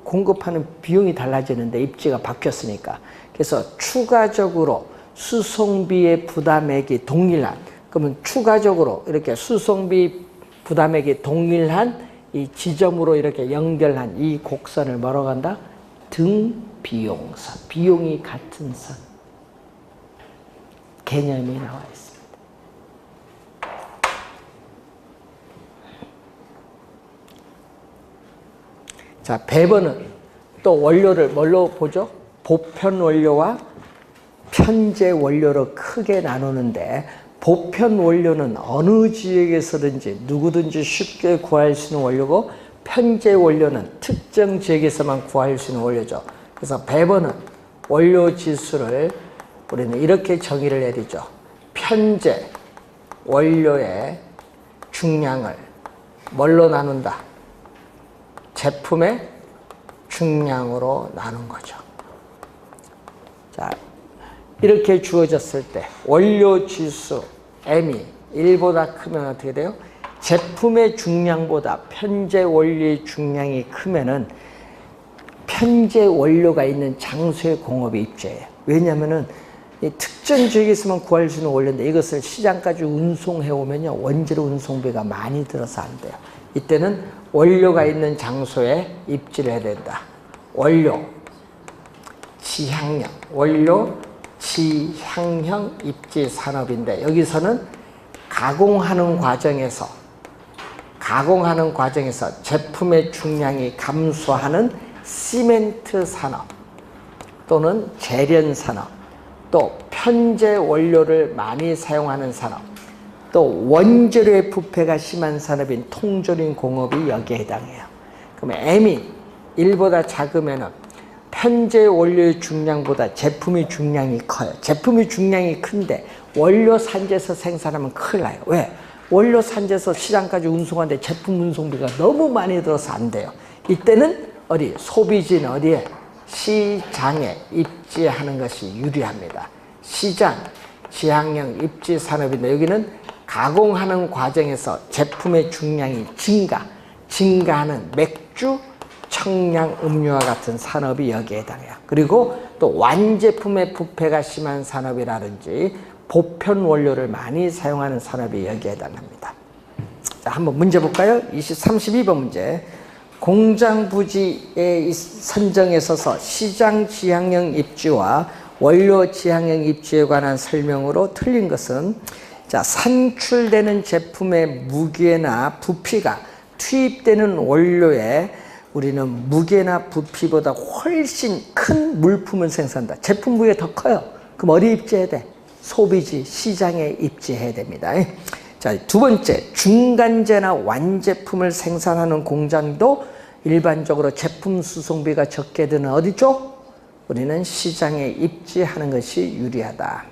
공급하는 비용이 달라지는데 입지가 바뀌었으니까. 그래서 추가적으로 수송비의 부담액이 동일한, 그러면 추가적으로 이렇게 수송비 부담액이 동일한 이 지점으로 이렇게 연결한 이 곡선을 뭐라고 한다? 등비용선. 비용이 같은 선. 개념이 나와 있습니다. 자, 배번은 또 원료를 뭘로 보죠? 보편 원료와 편제 원료로 크게 나누는데, 보편 원료는 어느 지역에서든지 누구든지 쉽게 구할 수 있는 원료고, 편제 원료는 특정 지역에서만 구할 수 있는 원료죠. 그래서 배번은 원료 지수를 우리는 이렇게 정의를 내리죠. 편제 원료의 중량을 뭘로 나눈다? 제품의 중량으로 나눈 거죠. 자, 이렇게 주어졌을 때 원료 지수 M이 1보다 크면 어떻게 돼요? 제품의 중량보다 편제 원료의 중량이 크면은 편제 원료가 있는 장소의 공업이 입지해요. 왜냐하면은 이 특정 지역에서만 구할 수 있는 원료인데 이것을 시장까지 운송해 오면요, 원재료 운송비가 많이 들어서 안 돼요. 이때는 원료가 있는 장소에 입지를 해야 된다. 원료, 지향형, 원료, 지향형 입지 산업인데 여기서는 가공하는 과정에서 제품의 중량이 감소하는 시멘트 산업 또는 제련 산업, 또 편제 원료를 많이 사용하는 산업, 또 원재료의 부패가 심한 산업인 통조림 공업이 여기에 해당해요. 그러면 M이 1보다 작으면은 편제 원료의 중량보다 제품의 중량이 커요. 제품의 중량이 큰데 원료 산지에서 생산하면 큰일 나요. 왜? 원료 산지에서 시장까지 운송하는데 제품 운송비가 너무 많이 들어서 안 돼요. 이때는 어디? 소비지는 어디에? 시장에 입지하는 것이 유리합니다. 시장, 지향형 입지 산업인데 여기는 가공하는 과정에서 제품의 중량이 증가하는 맥주, 청량 음료와 같은 산업이 여기에 해당해요. 그리고 또 완제품의 부패가 심한 산업이라든지 보편 원료를 많이 사용하는 산업이 여기에 해당합니다. 자, 한번 문제 볼까요? 32번 문제. 공장 부지의 선정에 있어서 시장 지향형 입지와 원료 지향형 입지에 관한 설명으로 틀린 것은, 자, 산출되는 제품의 무게나 부피가 투입되는 원료에 우리는 무게나 부피보다 훨씬 큰 물품을 생산한다. 제품 무게가 더 커요. 그럼 어디 입지해야 돼? 소비지, 시장에 입지해야 됩니다. 자, 두 번째, 중간재나 완제품을 생산하는 공장도 일반적으로 제품 수송비가 적게 드는 어디죠? 우리는 시장에 입지하는 것이 유리하다.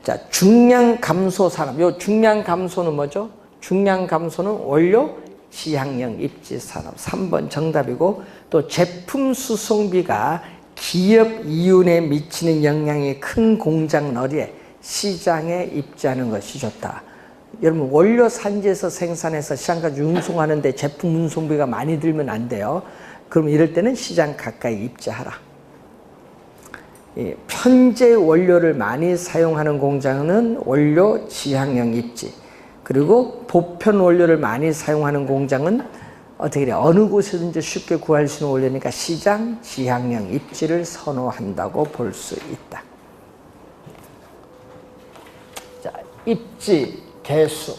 자, 중량 감소 산업. 요 중량 감소는 뭐죠? 중량 감소는 원료 지향형 입지 산업. 3번 정답이고, 또 제품 수송비가 기업 이윤에 미치는 영향이 큰 공장은 어디에? 시장에 입지하는 것이 좋다. 여러분, 원료 산지에서 생산해서 시장까지 운송하는데 제품 운송비가 많이 들면 안 돼요. 그럼 이럴 때는 시장 가까이 입지하라. 편제 원료를 많이 사용하는 공장은 원료 지향형 입지, 그리고 보편 원료를 많이 사용하는 공장은 어떻게 돼? 어느 곳에든지 쉽게 구할 수 있는 원료니까 시장 지향형 입지를 선호한다고 볼 수 있다. 자, 입지 개수.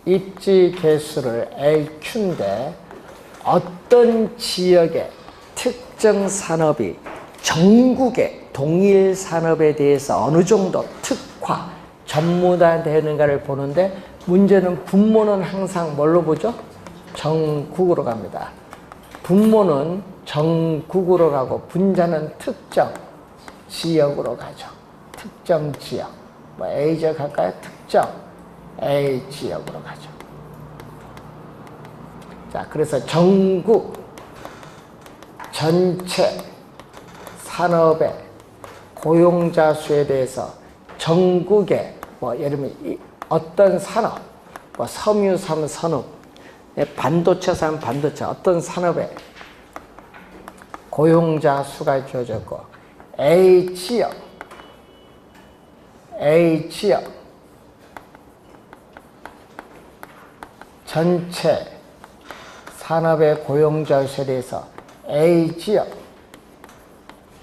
입지 개수를 LQ인데 어떤 지역의 특정 산업이 전국의 동일 산업에 대해서 어느 정도 특화, 전문화되는가를 보는데, 문제는 분모는 항상 뭘로 보죠? 전국으로 갑니다. 분모는 전국으로 가고 분자는 특정 지역으로 가죠. 특정 지역. 뭐 A 지역 할까요? 특정 A 지역으로 가죠. 자, 그래서 전국 전체 산업의 고용자 수에 대해서 전국의 뭐 예를 들면 어떤 산업, 뭐 섬유산 산업, 반도체산 반도체 어떤 산업의 고용자 수가 주어졌고, A 지역 전체 산업의 고용자 수에 대해서 A 지역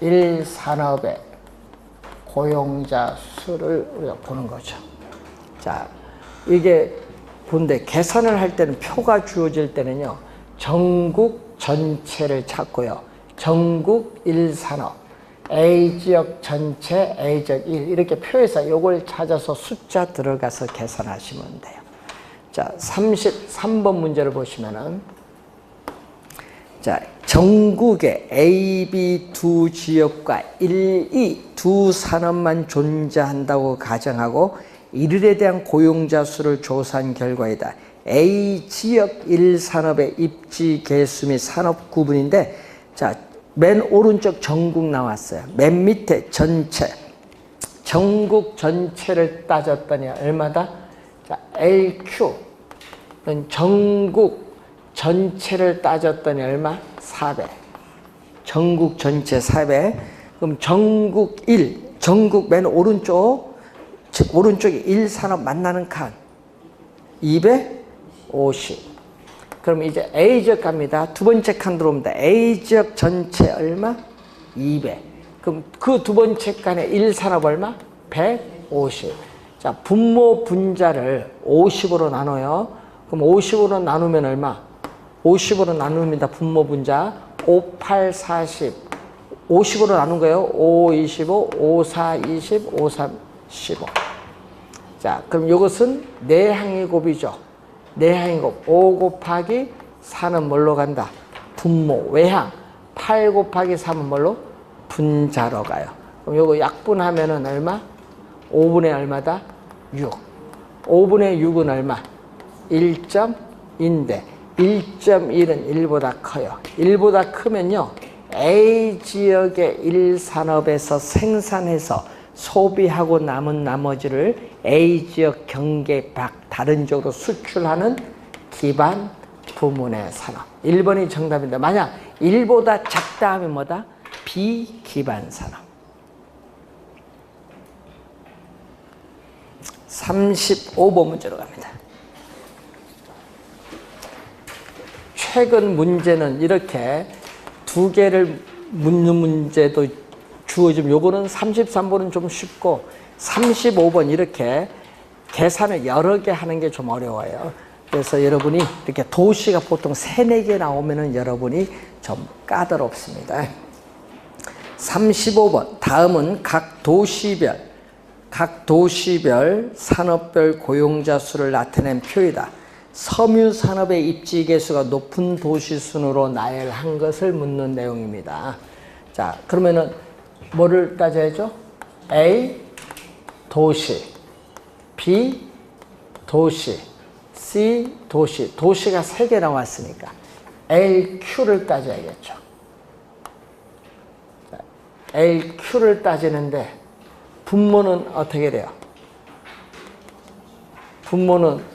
1산업의 고용자 수를 우리가 보는 거죠. 자, 이게 본데 계산을 할 때는 표가 주어질 때는요, 전국 전체를 찾고요, 전국 1산업, A 지역 전체, A 지역 1 이렇게 표에서 이걸 찾아서 숫자 들어가서 계산하시면 돼요. 자, 33번 문제를 보시면은, 자, 전국에 A, B 두 지역과 1, 2 두 산업만 존재한다고 가정하고 이들에 대한 고용자 수를 조사한 결과이다. A 지역 1산업의 입지 개수 및 산업 구분인데, 자, 맨 오른쪽 전국 나왔어요. 맨 밑에 전체. 전국 전체를 따졌더니 얼마다? 자, LQ는 전국 전체를 따졌더니 얼마? 400. 전국 전체 400. 그럼 전국 맨 오른쪽에 1산업 만나는 칸. 250. 그럼 이제 A지역 갑니다. 두 번째 칸 들어옵니다. A지역 전체 얼마? 200. 그럼 그 두 번째 칸에 1산업 얼마? 150. 자, 분모 분자를 50으로 나눠요. 그럼 50으로 나누면 얼마? 50으로 나눕니다. 분모 분자. 5, 8, 40. 50으로 나눈 거예요. 5, 25, 5, 4, 20, 5, 3, 15. 자, 그럼 이것은 내항의 곱이죠. 내항의 곱. 5 곱하기 4는 뭘로 간다? 분모. 외항. 8 곱하기 3은 뭘로? 분자로 가요. 그럼 요거 약분하면은 얼마? 5분의 얼마다? 6. 5분의 6은 얼마? 1.2인데 1.1은 1보다 커요. 1보다 크면요. A지역의 1산업에서 생산해서 소비하고 남은 나머지를 A지역 경계 밖 다른 지역으로 수출하는 기반 부문의 산업. 1번이 정답인데 만약 1보다 작다 하면 뭐다? 비기반 산업. 35번 문제로 갑니다. 최근 문제는 이렇게 두 개를 묻는 문제도 주어지면 요거는 33번은 좀 쉽고 35번 이렇게 계산을 여러 개 하는 게 좀 어려워요. 그래서 여러분이 이렇게 도시가 보통 3, 4개 나오면은 여러분이 좀 까다롭습니다. 35번 다음은 각 도시별 산업별 고용자 수를 나타낸 표이다. 섬유산업의 입지 개수가 높은 도시 순으로 나열한 것을 묻는 내용입니다. 자, 그러면은 뭐를 따져야죠? A 도시, B 도시, C 도시. 도시가 3개 나왔으니까 LQ를 따져야겠죠. LQ를 따지는데 분모는 어떻게 돼요? 분모는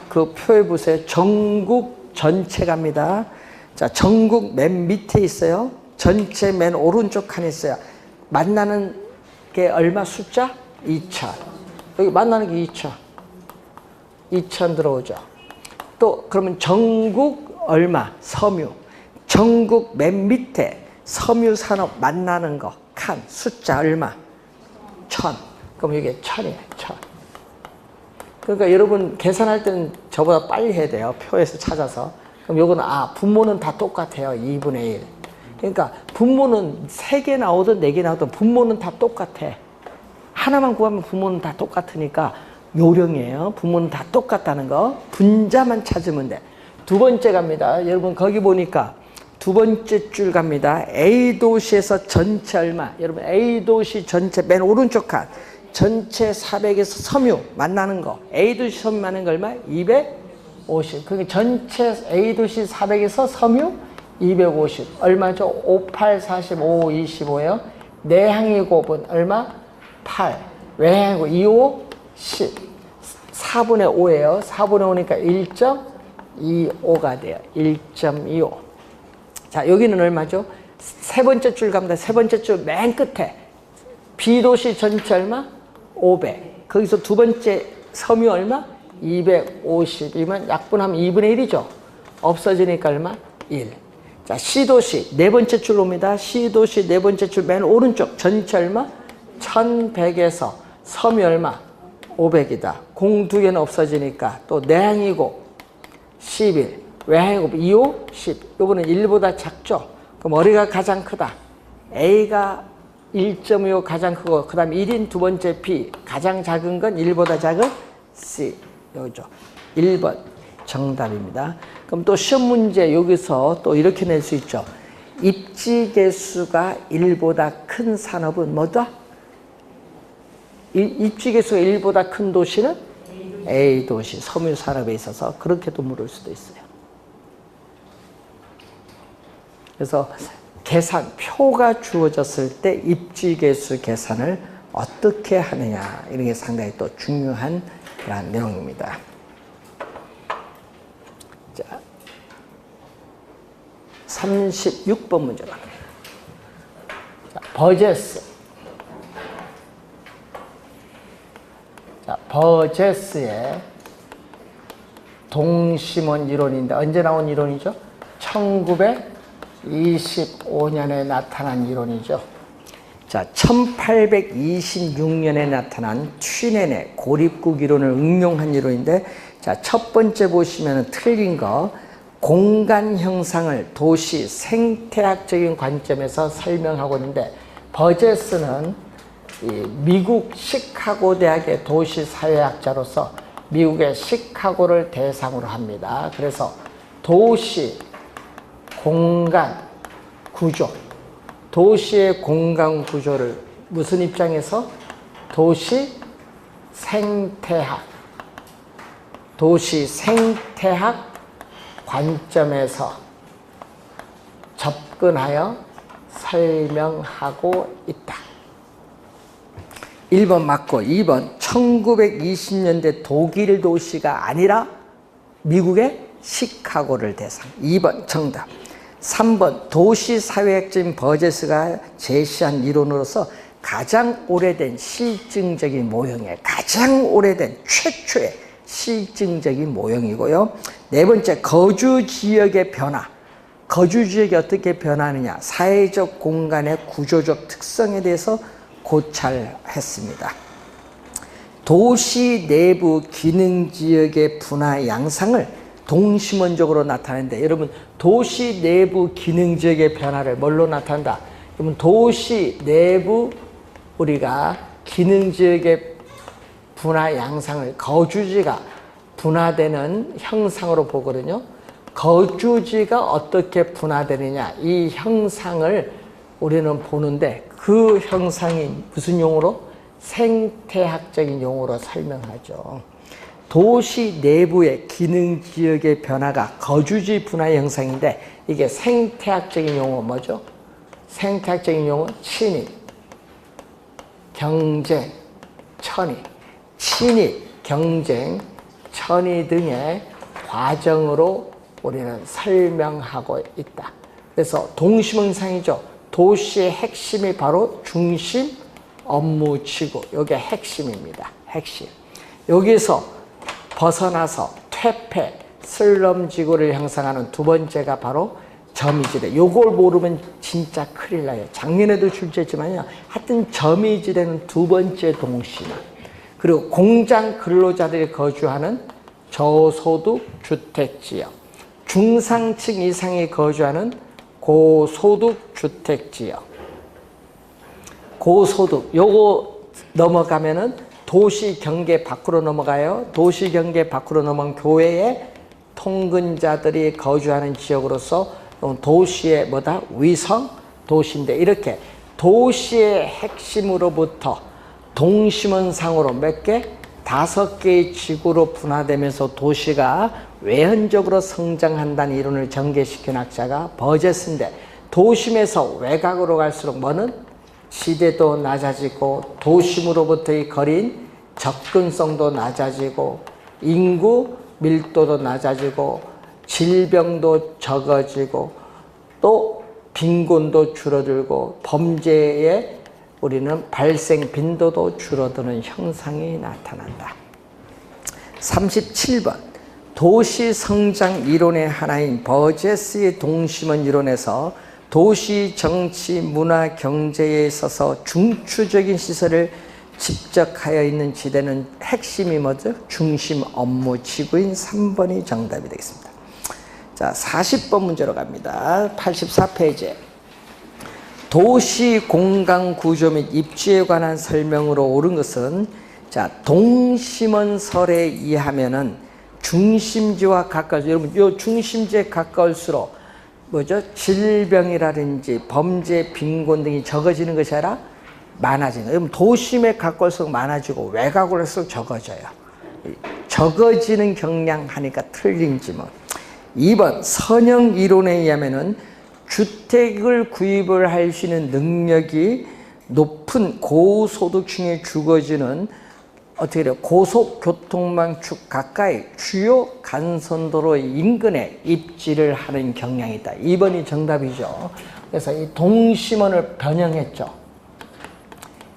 그 표에 보세요. 전국 전체 갑니다. 자, 전국 맨 밑에 있어요. 전체 맨 오른쪽 칸에 있어요. 만나는 게 얼마 숫자? 2000. 여기 만나는 게 2000. 2000 들어오죠. 또 그러면 전국 얼마? 섬유. 전국 맨 밑에 섬유 산업 만나는 거 칸 숫자 얼마? 1000. 그럼 이게 1000이에요. 1000. 그러니까 여러분 계산할 때는 저보다 빨리 해야 돼요. 표에서 찾아서. 그럼 요거는 분모는 다 똑같아요. 2분의 1. 그러니까 분모는 3개 나오든 4개 나오든 분모는 다 똑같아. 하나만 구하면 분모는 다 똑같으니까 요령이에요. 분모는 다 똑같다는 거. 분자만 찾으면 돼. 두 번째 갑니다. 여러분 거기 보니까 두 번째 줄 갑니다. A도시에서 전체 얼마? 여러분 A도시 전체 맨 오른쪽 칸. 전체 400에서 섬유 만나는 거. A도시 섬유 만나는 거 얼마? 250. 그러니까 전체 A도시 400에서 섬유 250. 얼마죠? 5, 8, 40, 5, 25예요. 내항의 곱은 얼마? 8. 외항의 곱 2, 5, 10. 4분의 5예요. 4분의 5니까 1.25가 돼요. 1.25. 자, 여기는 얼마죠? 세 번째 줄 갑니다. 세 번째 줄 맨 끝에 B도시 전체 얼마? 500. 거기서 두 번째 섬유 얼마? 250이면 약분하면 2분의 1이죠. 없어지니까 얼마? 1. 자, C도시 네 번째 줄 옵니다. C도시 네 번째 줄 맨 오른쪽 전체 얼마? 1100에서 섬유 얼마? 500이다. 공 두 개는 없어지니까 또 내항이고 11. 외항이고 2, 5, 10. 요거는 1보다 작죠? 그럼 어디가 가장 크다? A가 1.25 가장 크고 그 다음 1인 두 번째 B 가장 작은 건 1보다 작은 C. 여기죠. 1번 정답입니다. 그럼 또 시험 문제 여기서 또 이렇게 낼 수 있죠. 입지 개수가 1보다 큰 산업은 뭐다? 입지 개수가 1보다 큰 도시는 A도시, 섬유 산업에 있어서 그렇게도 물을 수도 있어요. 그래서 계산, 표가 주어졌을 때 입지 개수 계산을 어떻게 하느냐 이런 게 상당히 또 중요한 그런 내용입니다. 자, 36번 문제 갑니다. 버제스. 자, 버제스의 동심원 이론인데 언제 나온 이론이죠? 1925년에 나타난 이론이죠. 자, 1826년에 나타난 튜넨의 고립국 이론을 응용한 이론인데, 자, 첫 번째 보시면 틀린 거, 공간 형상을 도시 생태학적인 관점에서 설명하고 있는데, 버제스는 미국 시카고 대학의 도시사회학자로서 미국의 시카고를 대상으로 합니다. 그래서 도시, 공간, 구조, 도시의 공간 구조를 무슨 입장에서? 도시 생태학, 도시 생태학 관점에서 접근하여 설명하고 있다. 1번 맞고, 2번 1920년대 독일 도시가 아니라 미국의 시카고를 대상. 2번 정답. 3번 도시사회학자인 버제스가 제시한 이론으로서 가장 오래된 실증적인 모형이에요. 가장 오래된 최초의 실증적인 모형이고요. 네 번째, 거주지역의 변화. 거주지역이 어떻게 변하느냐, 사회적 공간의 구조적 특성에 대해서 고찰했습니다. 도시 내부 기능지역의 분화 양상을 동심원적으로 나타내는데, 여러분 도시 내부 기능지역의 변화를 뭘로 나타낸다? 여러분 도시 내부 우리가 기능지역의 분화 양상을 거주지가 분화되는 형상으로 보거든요. 거주지가 어떻게 분화되느냐, 이 형상을 우리는 보는데, 그 형상이 무슨 용어로? 생태학적인 용어로 설명하죠. 도시 내부의 기능지역의 변화가 거주지 분화 형상인데, 이게 생태학적인 용어 뭐죠? 생태학적인 용어 친입, 경쟁, 천입. 친입, 경쟁, 천입 등의 과정으로 우리는 설명하고 있다. 그래서 동심원상이죠. 도시의 핵심이 바로 중심, 업무, 지구. 이게 핵심입니다. 핵심. 여기서 벗어나서 퇴폐, 슬럼 지구를 형성하는 두 번째가 바로 점이지대. 요걸 모르면 진짜 큰일 나요. 작년에도 출제했지만요. 하여튼 점이지대는 두 번째 동심원. 그리고 공장 근로자들이 거주하는 저소득 주택지역, 중상층 이상이 거주하는 고소득 주택지역, 고소득, 요거 넘어가면은 도시 경계 밖으로 넘어가요. 도시 경계 밖으로 넘어간 교외에 통근자들이 거주하는 지역으로서 도시의 뭐다? 위성 도시인데, 이렇게 도시의 핵심으로부터 동심원상으로 몇 개? 5개의 지구로 분화되면서 도시가 외현적으로 성장한다는 이론을 전개시킨 학자가 버제스인데, 도심에서 외곽으로 갈수록 뭐는? 지대도 낮아지고 도심으로부터의 거리인 접근성도 낮아지고 인구 밀도도 낮아지고 질병도 적어지고 또 빈곤도 줄어들고 범죄의 우리는 발생 빈도도 줄어드는 형상이 나타난다. 37번 도시 성장 이론의 하나인 버제스의 동심원 이론에서 도시 정치 문화 경제에 있어서 중추적인 시설을 집적하여 있는 지대는 핵심이 뭐죠? 중심 업무 지구인 3번이 정답이 되겠습니다. 자, 40번 문제로 갑니다. 84페이지. 도시 공간 구조 및 입지에 관한 설명으로 옳은 것은, 자, 동심원설에 의하면은 중심지와 가까워서, 여러분 요 중심지에 가까울수록 뭐죠? 질병이라든지 범죄, 빈곤 등이 적어지는 것이 아니라 많아지는. 여러분 도심에 가까울수록 많아지고 외곽으로 할수록 적어져요. 적어지는 경향 하니까 틀린지 뭐. 2번 선형 이론에 의하면은 주택을 구입을 할 수 있는 능력이 높은 고소득층에 주어지는 어떻게 돼요? 고속교통망축 가까이 주요 간선도로 인근에 입지를 하는 경향이 있다. 2번이 정답이죠. 그래서 이 동심원을 변형했죠.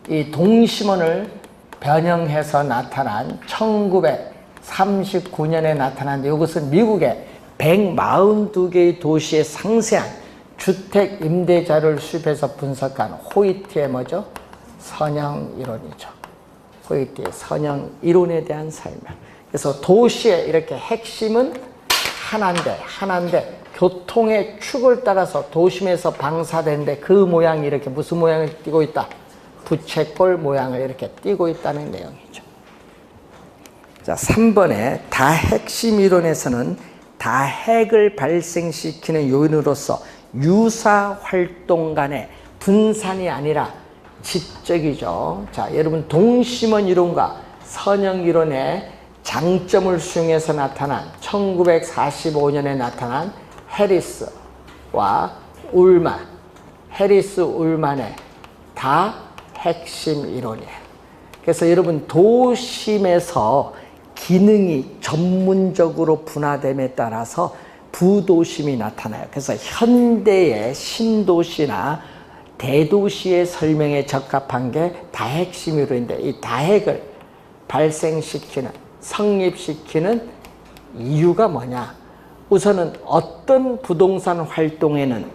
이 동심원을 변형해서 나타난 39년에 나타났는데 이것은 미국의 142개의 도시의 상세한 주택 임대자료를 수입해서 분석한 호이트의 뭐죠? 선형 이론이죠. 호이트의 선형 이론에 대한 설명. 그래서 도시의 이렇게 핵심은 하나인데 교통의 축을 따라서 도심에서 방사되는데 그 모양이 이렇게 무슨 모양을 띠고 있다? 부채꼴 모양을 이렇게 띠고 있다는 내용이죠. 자, 3번에 다핵심 이론에서는 다핵을 발생시키는 요인으로서 유사 활동 간의 분산이 아니라 집적이죠. 자, 여러분 동심원 이론과 선형 이론의 장점을 수용해서 나타난 1945년에 나타난 해리스와 울만, 해리스 울만의 다핵심 이론이에요. 그래서 여러분 도심에서 기능이 전문적으로 분화됨에 따라서 부도심이 나타나요. 그래서 현대의 신도시나 대도시의 설명에 적합한 게 다핵심 이론인데 이 다핵을 발생시키는, 성립시키는 이유가 뭐냐? 우선은 어떤 부동산 활동에는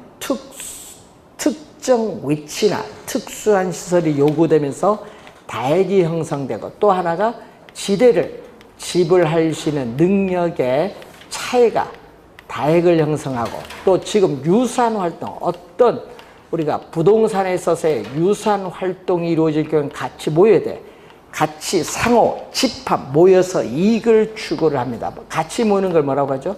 특정 위치나 특수한 시설이 요구되면서 다핵이 형성되고 또 하나가 지대를 지불할 수 있는 능력의 차이가 다핵을 형성하고 또 지금 유사한 활동, 어떤 우리가 부동산에 있어서의 유사한 활동이 이루어질 경우는 같이 모여야 돼. 같이 상호, 집합, 모여서 이익을 추구를 합니다. 같이 모이는 걸 뭐라고 하죠?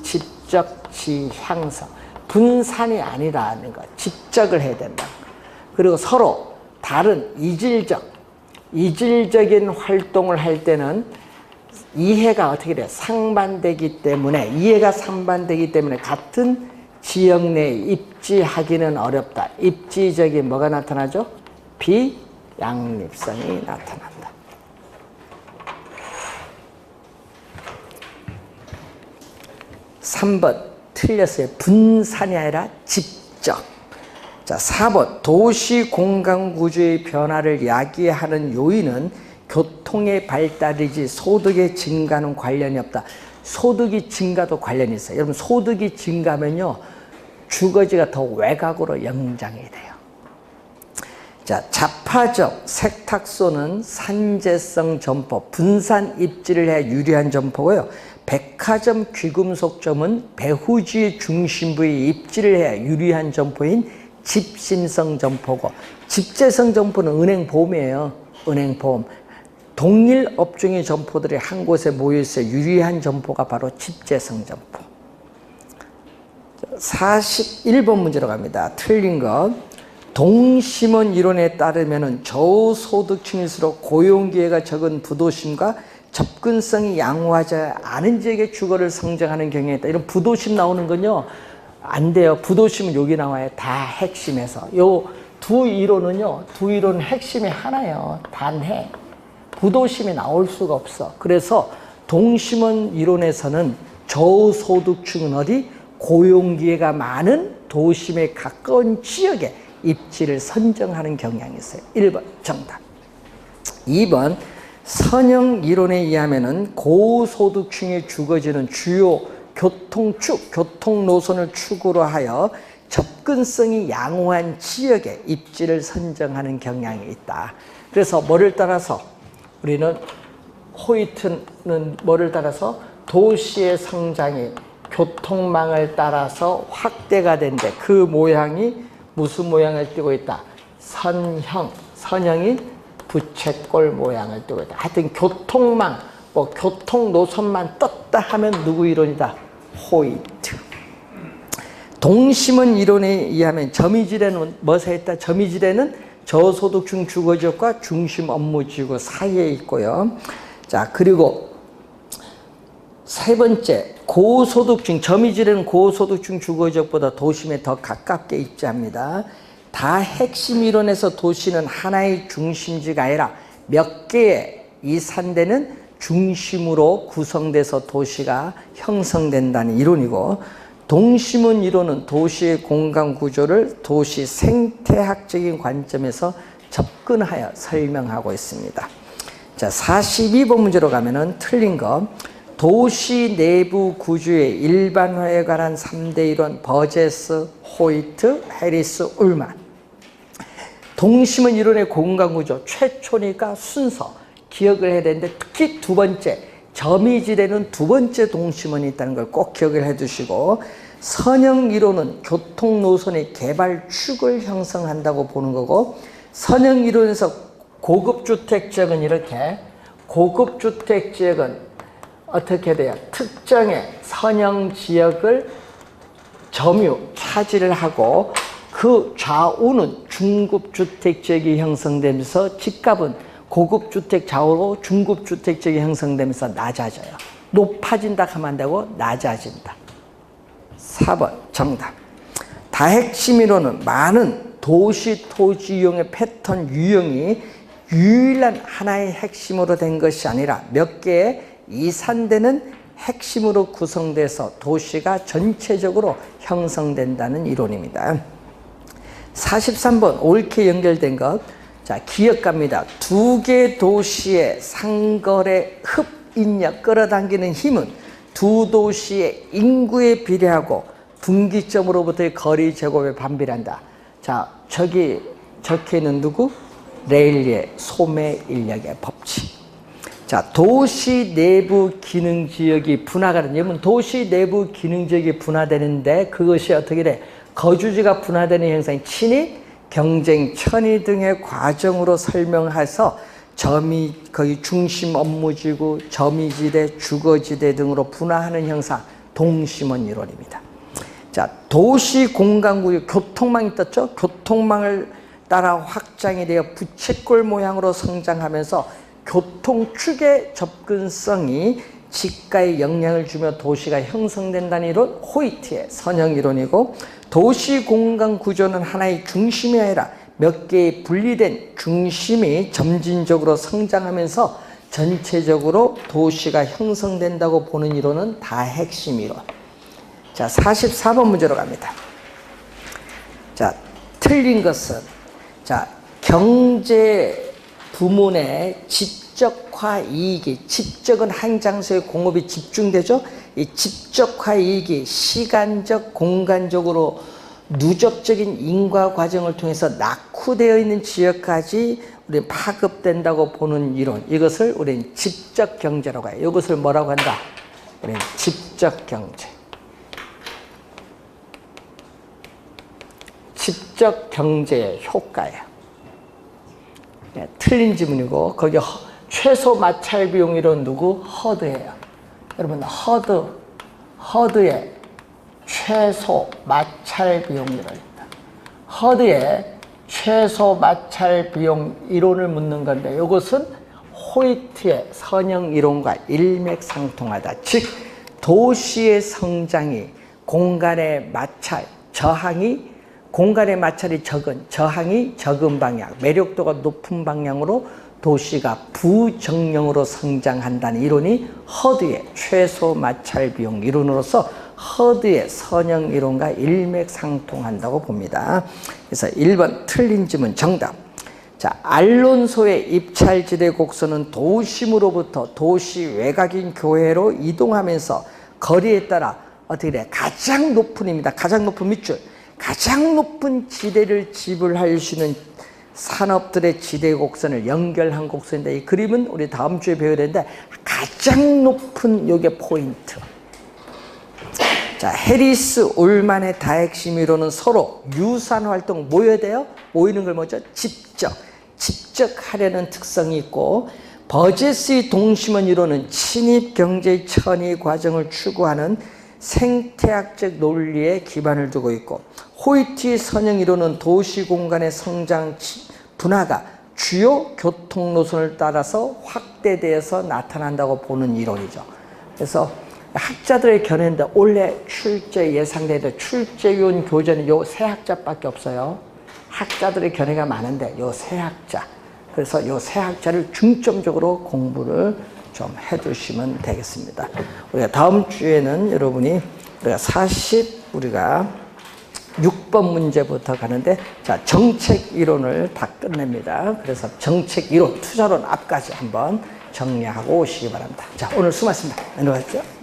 집적지 향성. 분산이 아니라는 거. 집적을 해야 된다. 그리고 서로 다른 이질적인 활동을 할 때는 이해가 어떻게 돼요? 상반되기 때문에, 이해가 상반되기 때문에 같은 지역 내에 입지하기는 어렵다. 입지적인 뭐가 나타나죠? 비양립성이 나타난다. 3번 틀렸어요. 분산이 아니라 집적. 자, 4번 도시 공간 구조의 변화를 야기하는 요인은 교통의 발달이지 소득의 증가는 관련이 없다. 소득이 증가도 관련이 있어요. 여러분 소득이 증가하면요 주거지가 더 외곽으로 연장이 돼요. 자, 자파적 세탁소는 산재성 점포, 분산 입지를 해야 유리한 점포고요. 백화점 귀금속점은 배후지 중심부의 입지를 해야 유리한 점포인 집심성 점포고, 집재성 점포는 은행보험이에요. 은행보험. 동일 업종의 점포들이 한 곳에 모여있어 유리한 점포가 바로 집재성 점포. 41번 문제로 갑니다. 틀린 것. 동심원 이론에 따르면 저소득층일수록 고용기회가 적은 부도심과 접근성이 양호하지 않은 지역의 주거를 성장하는 경향이 있다. 이런 부도심 나오는 건요 안 돼요. 부도심은 여기 나와요. 다 핵심에서. 요 두 이론은요, 두 이론은 핵심이 하나예요. 단해. 부도심이 나올 수가 없어. 그래서 동심원 이론에서는 저소득층은 어디? 고용기회가 많은 도심에 가까운 지역에 입지를 선정하는 경향이 있어요. 1번 정답. 2번 선형 이론에 의하면은 고소득층의 주거지는 주요 교통축, 교통노선을 축으로 하여 접근성이 양호한 지역에 입지를 선정하는 경향이 있다. 그래서 뭐를 따라서 우리는 호이트는 뭐를 따라서 도시의 성장이 교통망을 따라서 확대가 되는데 그 모양이 무슨 모양을 띠고 있다? 선형, 선형이 부채꼴 모양을 띠고 있다. 하여튼 교통망, 뭐 교통 노선만 떴다 하면 누구 이론이다? 호이트. 동심원 이론에 의하면 점이지대는 뭐서 있다? 점이지대는 저소득층 주거지역과 중심 업무지구 사이에 있고요. 자, 그리고 세 번째, 고소득층, 점이지대는 고소득층 주거지역보다 도심에 더 가깝게 입지합니다. 다 핵심 이론에서 도시는 하나의 중심지가 아니라 몇 개의 이 산대는 중심으로 구성돼서 도시가 형성된다는 이론이고, 동심원 이론은 도시의 공간 구조를 도시 생태학적인 관점에서 접근하여 설명하고 있습니다. 자, 42번 문제로 가면은 틀린 거. 도시 내부 구조의 일반화에 관한 3대 이론 버제스, 호이트, 해리스, 울만. 동심원 이론의 공간 구조 최초니까 순서 기억을 해야 되는데, 특히 두 번째 점이지대는 두 번째 동심원이 있다는 걸 꼭 기억을 해 두시고, 선형 이론은 교통 노선의 개발 축을 형성한다고 보는 거고, 선형 이론에서 고급 주택 지역은 이렇게, 고급 주택 지역은 어떻게 돼요? 특정의 선형 지역을 점유 차지를 하고 그 좌우는 중급 주택 지역이 형성되면서 집값은 고급 주택 좌우로 중급 주택 지역이 형성되면서 낮아져요. 높아진다 하면 안 되고 낮아진다. 4번 정답. 다핵심 이론은 많은 도시 토지 이용의 패턴 유형이 유일한 하나의 핵심으로 된 것이 아니라 몇 개의 이산되는 핵심으로 구성돼서 도시가 전체적으로 형성된다는 이론입니다. 43번 옳게 연결된 것. 자, 기억갑니다. 두 개 도시의 상거래 흡인력 끌어당기는 힘은 두 도시의 인구에 비례하고 분기점으로부터의 거리 제곱에 반비례한다. 자, 저기 적혀있는 누구? 레일리의 소매 인력의 법칙. 자, 도시 내부 기능 지역이 분화가 되면 도시 내부 기능 지역이 분화되는데 그것이 어떻게 돼? 거주지가 분화되는 현상이 친입, 경쟁, 편의 등의 과정으로 설명해서 점이 거의 중심 업무지구, 점이지대, 주거지대 등으로 분화하는 형상, 동심원 이론입니다. 자, 도시 공간구역 교통망이 떴죠? 교통망을 따라 확장이 되어 부채꼴 모양으로 성장하면서 교통축의 접근성이 지가에 영향을 주며 도시가 형성된다는 이론, 호이트의 선형 이론이고, 도시 공간 구조는 하나의 중심이 아니라 몇 개의 분리된 중심이 점진적으로 성장하면서 전체적으로 도시가 형성된다고 보는 이론은 다핵심 이론. 자, 44번 문제로 갑니다. 자, 틀린 것은, 자, 경제 부문의 지적화 이익이, 지적은 한 장소의 공업이 집중되죠. 이 지적화 이익이 시간적, 공간적으로 누적적인 인과 과정을 통해서 낙후되어 있는 지역까지 우리 파급된다고 보는 이론, 이것을 우리는 집적 경제라고 해요. 이것을 뭐라고 한다? 우리는 집적 경제. 집적 경제의 효과예요. 네, 틀린 지문이고, 거기 최소 마찰 비용이론 누구? 허드예요. 여러분, 허드의 최소 마찰 비용이론입니다. 허드의 최소 마찰 비용 이론을 묻는 건데, 이것은 호이트의 선형 이론과 일맥상통하다. 즉, 도시의 성장이 공간의 마찰, 저항이 공간의 마찰이 적은, 저항이 적은 방향, 매력도가 높은 방향으로 도시가 부정령으로 성장한다는 이론이 허드의 최소 마찰 비용 이론으로서 허드의 선형 이론과 일맥상통한다고 봅니다. 그래서 1번 틀린 지문 정답. 자, 알론소의 입찰지대 곡선은 도심으로부터 도시 외곽인 교회로 이동하면서 거리에 따라 어떻게 돼? 가장 높은 입니다. 가장 높은 밑줄. 가장 높은 지대를 지불할 수 있는 산업들의 지대 곡선을 연결한 곡선인데, 이 그림은 우리 다음 주에 배워야 되는데, 가장 높은 요게 포인트. 자, 해리스 울만의 다핵심 이론은 서로 유사한 활동 모여야 돼요. 모이는 걸 뭐죠? 집적하려는 특성이 있고, 버제스의 동심원 이론은 친입 경제 천의 과정을 추구하는 생태학적 논리에 기반을 두고 있고, 호이트의 선형 이론은 도시 공간의 성장 분화가 주요 교통 노선을 따라서 확대되어서 나타난다고 보는 이론이죠. 그래서 학자들의 견해인데, 원래 출제 예상되는 출제위원 교재는 요 세 학자밖에 없어요. 학자들의 견해가 많은데 요 세 학자. 그래서 요 세 학자를 중점적으로 공부를 좀 해두시면 되겠습니다. 우리가 다음 주에는 여러분이 우리가 6번 문제부터 가는데, 자, 정책 이론을 다 끝냅니다. 그래서 정책 이론, 투자론 앞까지 한번 정리하고 오시기 바랍니다. 자, 오늘 수고하셨습니다. 안녕하세요.